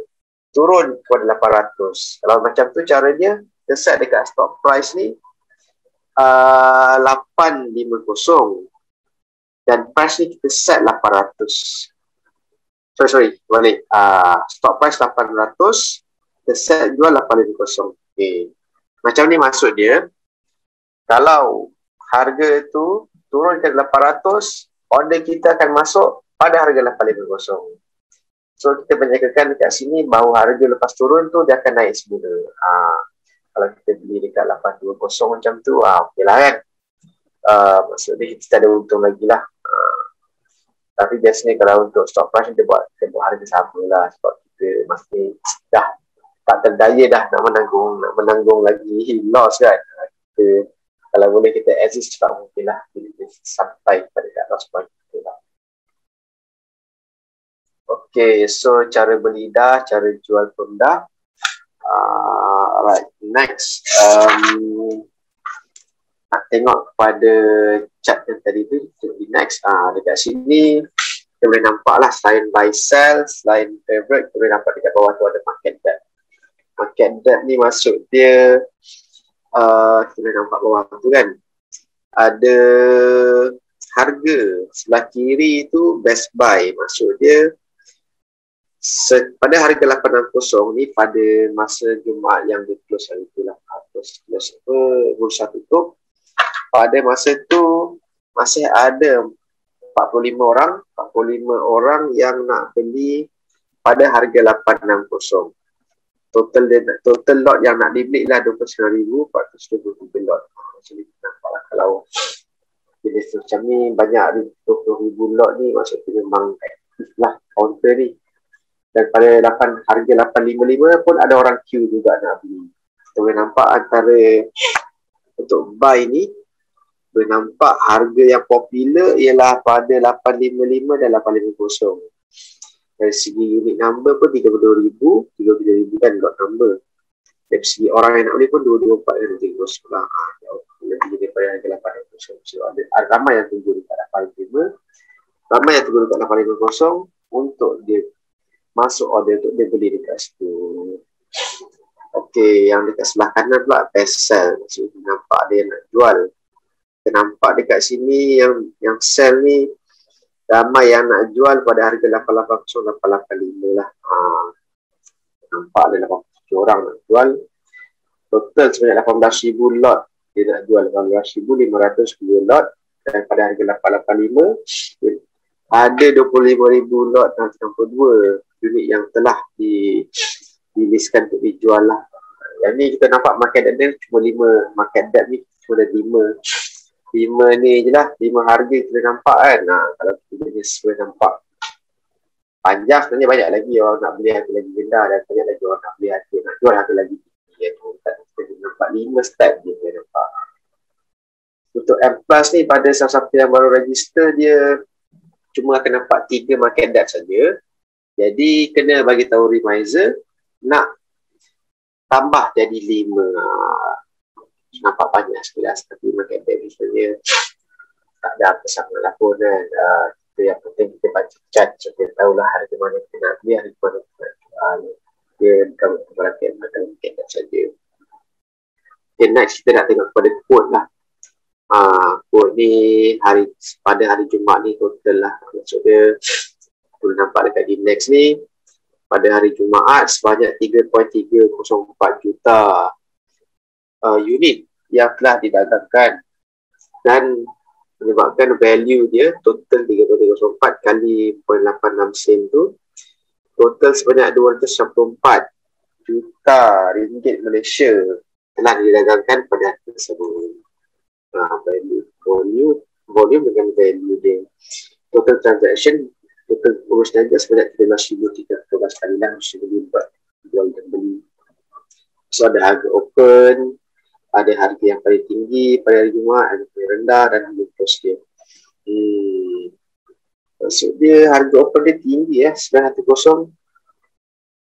turun kepada 800. Kalau macam tu cara dia, kita set dekat stop price ni 850 dan price ni kita set 800. Sorry, balik. Stop price 800, kita set jual 850. Okay. Macam ni maksud dia, kalau harga tu turun ke 800, order kita akan masuk pada harga 850. So kita menyangkakan dekat sini bahawa harga lepas turun tu dia akan naik semula. Kalau kita beli dekat 820 macam tu, okey lah kan. Maksudnya kita tak ada untung lagi lah. Tapi biasanya kalau untuk stock price kita buat harga sama lah, sebab kita masih dah tak terdaya dah nak menanggung lagi loss kan. Kita, kalau boleh kita exit cepat mungkin lah, kita sampai pada kat loss point kita lah. Okay, so cara beli dah, cara jual pun dah. Alright, next. Nak tengok kepada chart yang tadi tu, next. Dekat sini, kita boleh nampak lah selain buy sell, selain favorite, kita boleh nampak dekat bawah tu ada market depth. Market depth ni maksud dia, kita boleh nampak bawah tu kan, ada harga sebelah kiri tu best buy. Maksud dia, pada harga 860 ni pada masa Jumaat yang di close hari tu lah, close bursa tutup, pada masa tu masih ada 45 orang yang nak beli pada harga 860. Total lot yang nak dibeli lah 29,423 lot. Jadi nampaklah kalau jenis macam ni banyak 20,000 lot ni, maksudnya memang aktif lah counter ni. Dan pada harga 855 pun ada orang queue juga nak beli. Kita boleh nampak antara untuk buy ni, boleh nampak harga yang popular ialah pada 855 dan 850. Dari segi unit number pun 32,000 kan lot number. Dari segi orang yang nak beli pun 224 dan 230 lah. Lebih daripada harga 850. So ada ramai yang tunggu dekat 855. Ramai yang tunggu dekat 850 untuk dia masuk order untuk dia beli dekat situ. Okey, yang dekat sebelah kanan pula best sell. Maksudnya nampak ada yang nak jual. Kita nampak dekat sini yang sell ni ramai yang nak jual pada harga 880, 885 lah. Nampak ada 87 orang nak jual. Total sebanyak 18,000 lot dia nak jual, 18,510 lot. Dan pada harga 885 ada 25,000 lot dan 62 unit yang telah dilistkan untuk dijual lah. Yang ni kita nampak market depth cuma 5, market depth ni cuma ada 5 ni je lah, 5 harga kita nampak kan. Kalau kita jenis boleh nampak panjang, sebenarnya banyak lagi orang nak beli harga lagi rendah dan banyak lagi orang nak beli harga nak jual harga lagi tinggi. Kita nampak 5 step je kita nampak. Untuk M Plus ni pada siapa-siapa yang baru register, dia cuma akan nampak 3 market depth saja. Jadi kena bagi tahu reminder nak tambah jadi 5. Nampak banyak sekilas, tapi market depth misalnya tak ada apa sangat lah pun kan. Yang penting kita baca chart, so kita tahulah harga mana kita nak beli, harga mana kita nak jual. Dia bukan perhatian market depth saja. Okay, next kita nak tengok kepada quote lah. Quote ni pada hari Jumaat ni total lah. Maksudnya boleh nampak dekat di next ni, pada hari Jumaat sebanyak 3.304 juta unit yang telah didagangkan, dan menyebabkan value dia total 3.304 kali 0.86 sen tu total sebanyak 294 juta ringgit Malaysia telah didagangkan pada hari tersebut. Volume dengan value dia. Total transaction, total urus niaga sebanyak 13,314 kali lah mesti buat jual dan beli. So ada harga open, ada harga yang paling tinggi pada hari Jumaat, harga paling rendah dan harga close dia. Maksud dia harga open dia tinggi 910.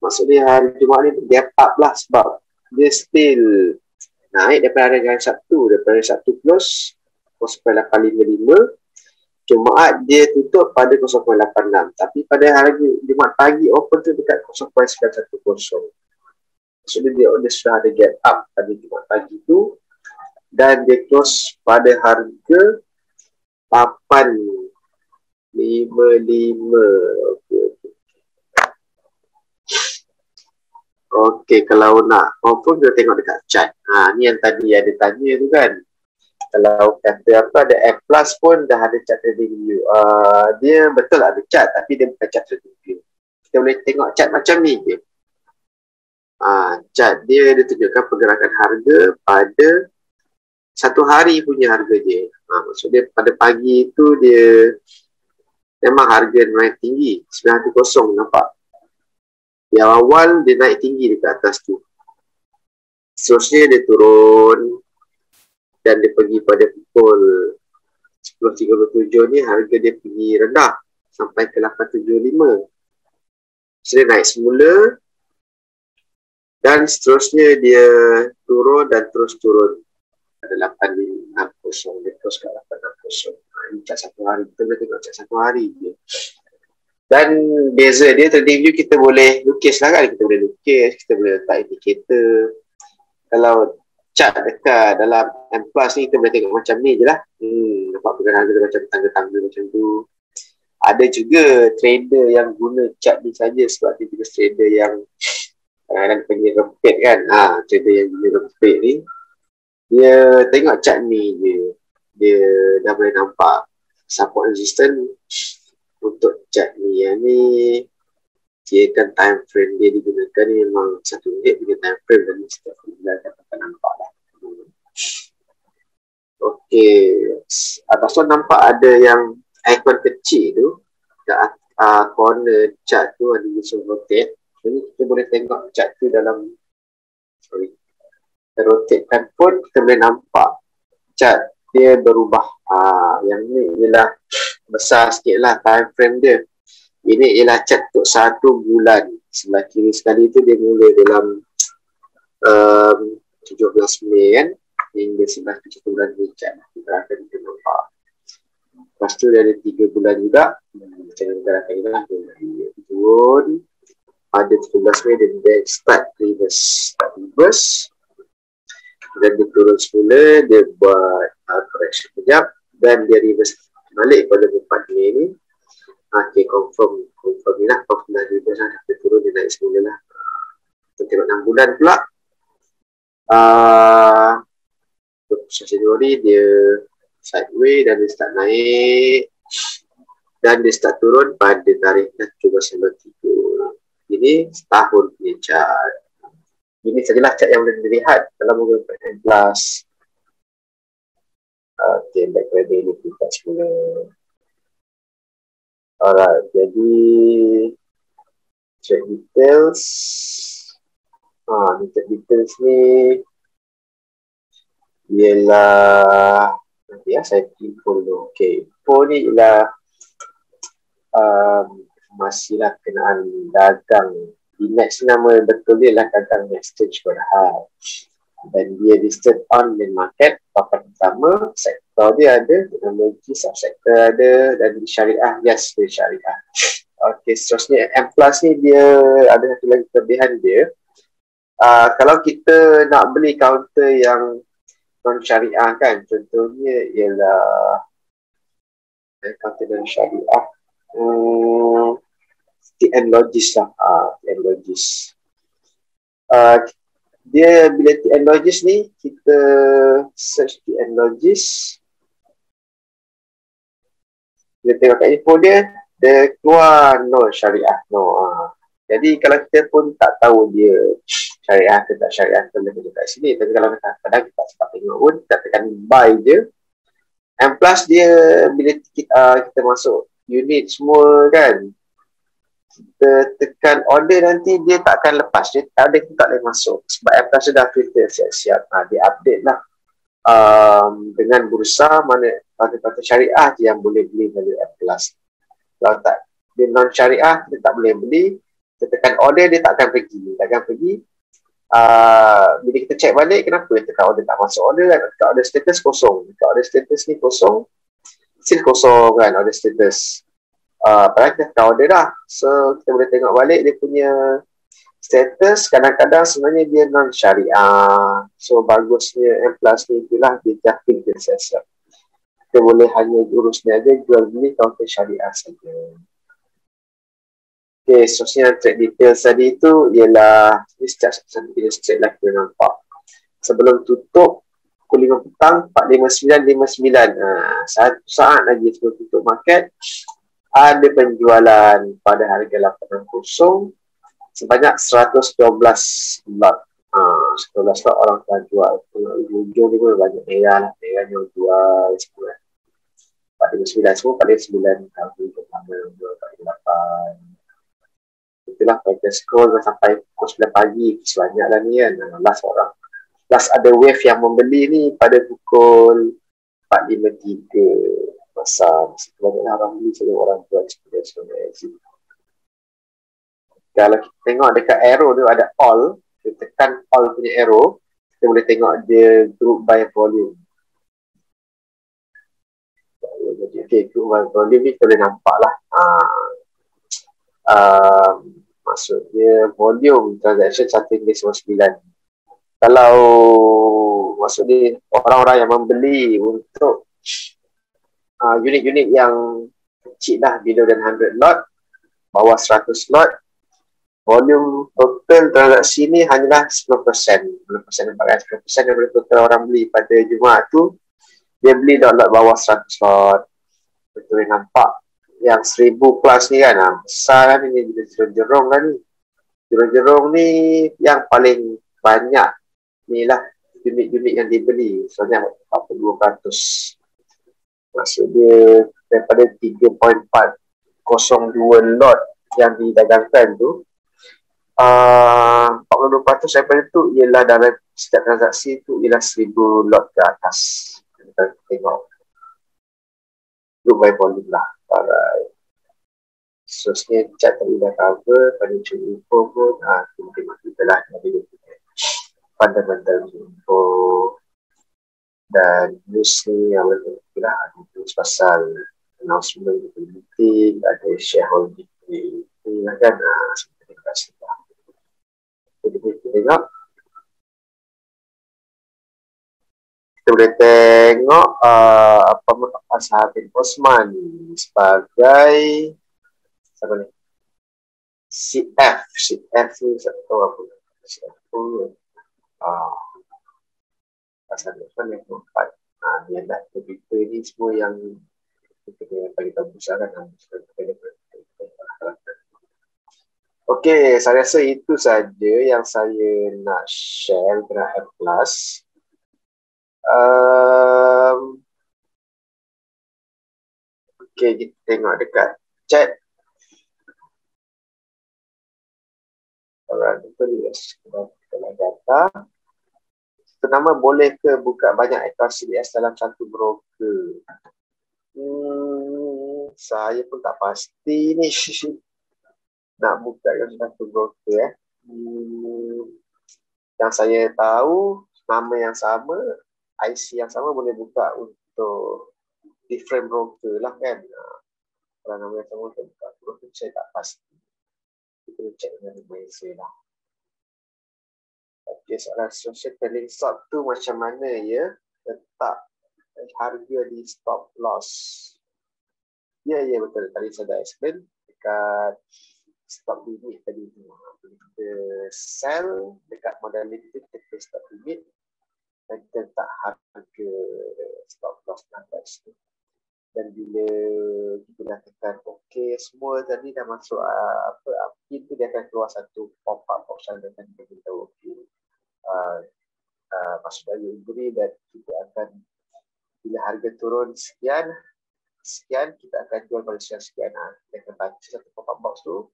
Maksud dia hari Jumaat ni gap up lah, sebab dia still naik daripada hari Sabtu. Daripada Sabtu close 0.855, Jumaat dia tutup pada 0.86, tapi pada hari Jumaat pagi open tu dekat 0.910. Maksudnya dia sudah ada gap up pada Jumaat pagi tu, dan dia close pada harga 855. Okey, kalau nak confirm dia tengok dekat chart. Ni yang tadi ada tanya tu kan. Kalau kata apa ada F plus pun dah ada chart trading view. Dia betul ada chart, tapi dia bukan chart trading view. kita boleh tengok chart macam ni je. Chart dia tunjukkan pergerakan harga pada satu hari punya harga dia. Maksudnya pada pagi itu dia memang harga naik tinggi, 910 nampak. Di awal dia naik tinggi dekat atas tu. Seterusnya dia turun dan dia pergi pada pukul 10.37 ni harga dia pergi rendah sampai ke 875. So, dia naik semula dan seterusnya dia turun dan terus turun pada 860 dia terus ke 860. Ini cat satu hari, kita boleh tengok cat satu hari je. Dan beza dia trading view kita boleh lukis lah kan, kita boleh lukis, kita boleh letak indikator. Kalau cat dekat dalam M+ ni kita boleh tengok macam ni je lah. Nampak pergerakan harga macam tangga-tangga macam tu. Ada juga trader yang guna cat ni saja sebab dia juga trader yang kadang-kadang panggil rempit kan. Trader yang guna rempit ni dia tengok cat ni je, dia dah boleh nampak support resistance untuk cat ni. Yang ni kirakan time frame dia digunakan ni memang 1 minit punya time frame dan setiap bulan dapat nampak lah. Okey, atas tu nampak ada yang icon kecil tu kat corner chart tu ada user rotate. Jadi kita boleh tengok chart tu dalam rotatekan pun kita boleh nampak chart dia berubah. Yang ni ialah besar sikit lah time frame dia. Ini ialah chart untuk 1 bulan. Sebelah kiri sekali tu dia mula dalam 17 Mei kan, hingga 19 bulan ni chart kita akan nampak. Lepas tu dia ada 3 bulan juga. Macam gerakan ni lah, dia turun pada 17 Mei dia start reverse. Dan dia turun semula, dia buat correction kejap dan dia reverse balik pada 4 Mei ni. Okay, confirm ni lah, confirm dah reverse lah, dia turun, dia naik semula lah. Kita tengok 6 bulan pula. Untuk Januari dia sideways dan dia start naik dan dia start turun pada tarikh 17.93. Ini setahun punya chart. Ini sajalah cat yang boleh dilihat dalam Google M+. Okay, back pada ini kita semula. Alright, jadi check details. Ni check details ni ialah nanti saya info dulu. Okay, info ni ialah masihlah kenaan dagang. Index nama betul dia lah dagang exchange berhad. Dan dia listed on main market. Papan pertama, sektor dia ada, teknologi, subsektor ada, dan di syariah, yes, dia syariah. Okay, seterusnya M+ ni dia ada satu lagi kelebihan dia. Kalau kita nak beli counter yang non-syariah kan, contohnya ialah counter non-syariah, TN Logis lah. TN Logis. Dia bila TN Logis ni, kita search TN Logis. Kita tengok kat info dia, dia keluar no syariah. Jadi kalau kita pun tak tahu dia syariah ke tak syariah, kita boleh tengok kat sini. Tapi kalau kadang-kadang kita tak sempat tengok pun, kita tekan buy je. M+ dia bila kita masuk unit semua kan, kita tekan order nanti dia tak akan lepas, dia order kita tak boleh masuk sebab M+ dah filter siap-siap. Dia update lah dengan bursa mana kata-kata syariah je yang boleh beli dari M+. Kalau tak dia non syariah dia tak boleh beli. Kita tekan order dia tak akan pergi. Bila kita check balik kenapa tekan order tak masuk order kan, tekan order status kosong, tekan order status ni kosong, still kosong kan order status. Padahal kita tekan order dah. So kita boleh tengok balik dia punya status. Kadang-kadang sebenarnya dia non-syariah. So bagusnya M+ ni itulah dia dah filter siap-siap. Kita boleh hanya urusnya aja jual beli counter syariah saja. Okay, seterusnya trade details tadi tu ialah ini secara straight lah kita nampak. Sebelum tutup pukul 5 petang 4.59.59. 1 saat lagi sebelum tutup market. ada penjualan pada harga 80 sebanyak 112 lot. 112 lot orang telah jual. Ujung ni pun banyak merah lah. Merah yang jual 49 semua pada 9 tahun pertama, 48. Itulah kita scroll sampai pukul 9 pagi. Sebanyak lah ni kan. Last orang. Last ada wave yang membeli ni pada pukul 4.53. Masa banyak orang beli sebelum orang jual sebenarnya. Kalau kita tengok dekat arrow tu ada all, kita tekan all punya arrow, kita boleh tengok dia group by volume. Okay, group by volume ni kita boleh nampak lah. Maksud dia volume transaction 1/9. Kalau maksud dia orang-orang yang membeli untuk unit-unit yang kecil lah, below than 100 lot, bawah 100 lot, volume total transaksi ni hanyalah 10%. 10% daripada total orang beli pada Jumaat tu, dia beli lot-lot bawah 100 lot. Betul nampak yang 1000 plus ni kan, besar kan ni, jerung-jerung lah ni. Jerung-jerung ni yang paling banyak ni lah unit-unit yang dibeli, soalnya 42%. Maksud dia daripada 3.402 lot yang didagangkan tu, 42% daripada tu ialah dalam setiap transaksi tu ialah 1000 lot ke atas. Kita tengok group by volume lah. Alright. Seterusnya chat tadi dah cover, pada curi info pun mungkin kita lah fundamental info dan news ni yang kita news pasal announcement meeting, ada shareholding ni lah kan. Terima kasih. Jadi kita tengok, kita boleh tengok apa Sahabin Osman sebagai siapa ni? CF ni saya tahu apa CF tu pasal Osman yang keempat. Dia dah berita ni semua yang kita bagi tahu besar kan. Okey, saya rasa itu saja yang saya nak share dengan M+. Okey, kita tengok dekat chat. Alright, betul ya. Kita data. Nama boleh ke buka banyak akaun CDS dalam satu broker? Saya pun tak pasti ni. Nak buka dalam satu broker yang saya tahu nama yang sama, IC yang sama boleh buka untuk different broker lah kan. Kalau nama yang sama boleh buka broker, saya tak pasti. Kita cek dengan Malaysia lah. Okay, soalan social trading stock tu macam mana ya letak harga di stop loss? Ya betul, tadi saya dah explain dekat stop limit tadi tu. Kita sell dekat modality kita stop limit dan kita letak harga stop loss numbers tu. Dan bila kita dah tekan OK semua tadi dah masuk pintu, dia akan keluar satu pop-up option dan kita beritahu OK masuk dari agree dan kita akan bila harga turun sekian kita akan jual pada sekian. Kita akan baca satu pop-up box tu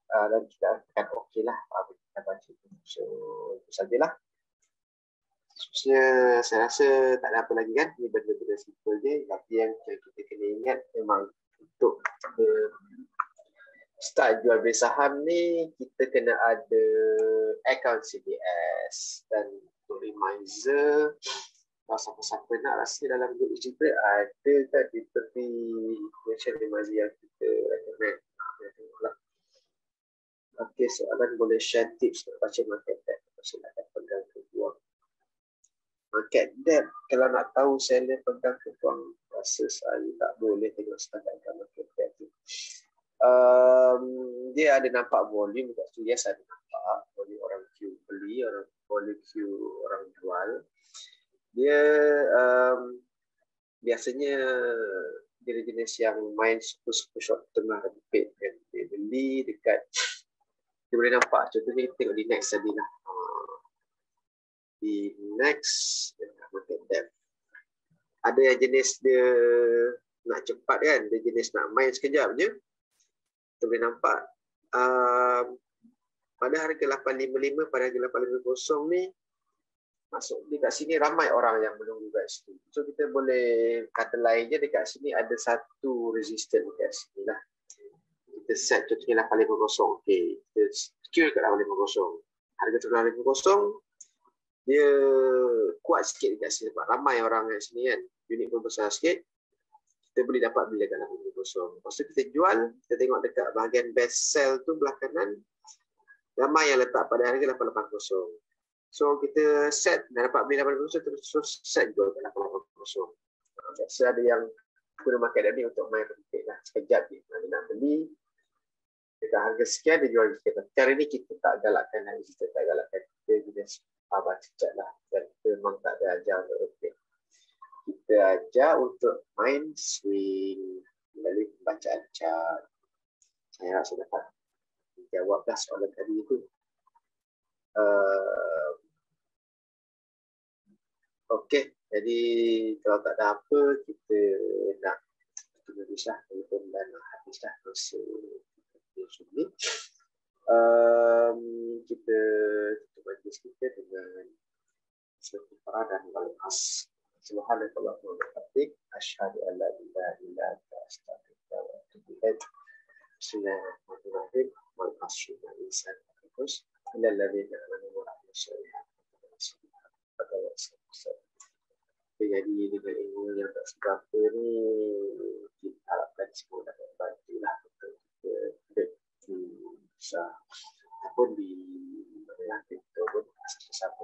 dan kita akan OK lah kita baca tu. So itu sajalah. Seterusnya saya rasa tak ada apa lagi kan. Ini benda-benda simple je. Tapi yang kita kena ingat memang untuk start jual beli saham ni kita kena ada account CDS. Dan untuk reminder, kalau siapa-siapa nak rasa dalam group Ujibrit ada kan diberi information reminder yang kita recommend. Okey, soalan boleh share tips untuk baca market depth. Silakan pegang peluang. Market depth, kalau nak tahu seller pegang peluang, rasa saya tak boleh tengok setakat market depth tu. Dia ada nampak volume kat situ. Yes, ada nampak volume orang queue beli, volume queue orang jual. Dia biasanya jenis yang main super short term lah, paid kan. Dia beli dekat, dia boleh nampak contohnya kita tengok di next tadi lah. Di next market depth. Ada yang jenis dia nak cepat kan, dia jenis nak main sekejap je. Kita boleh nampak pada harga 855 pada harga 850 ni masuk dekat sini ramai orang yang menunggu kat situ. So kita boleh kata lainnya dekat sini ada satu resistance dekat sini lah. Kita set contohnya 850. Okey, kita secure kat 850. Harga 850 dia kuat sikit dekat sini sebab ramai orang kat sini kan. Unit pun besar sikit. Kita boleh dapat beli dekat 850. Lepas tu kita jual, kita tengok dekat bahagian best sell tu belah kanan ramai yang letak pada harga 880. So kita set dan dapat beli 880 terus set jual kat 880. Biasa ada yang guna market ni untuk main repeat lah. Sekejap dia nak beli dekat harga sekian dia jual sekian. Cara ni kita tak galakkan lah. Kita tak galakkan. Kita jenis abah cecat lah. Dan kita memang tak ada ajar untuk repeat. Kita ajar untuk main swing melalui pembacaan chart. Saya rasa dapat jawablah soalan tadi itu. Okey, jadi kalau tak ada apa, kita nak tulislah telefon dan habislah masa ini. Kita tutup majlis kita dengan suatu paradan wal as. Subhanallah wa bihamdihi asyhadu an la ilaha illa anta astaghfiruka wa atubu ilaik. Bismillahirrahmanirrahim. Wal asri wal insan terus illa alladziina amanu wa amilus shalihat. Jadi dengan ilmu yang tak seberapa ni kita harapkan semua dapat bantulah untuk kita bisa ataupun di mana kita pun bersama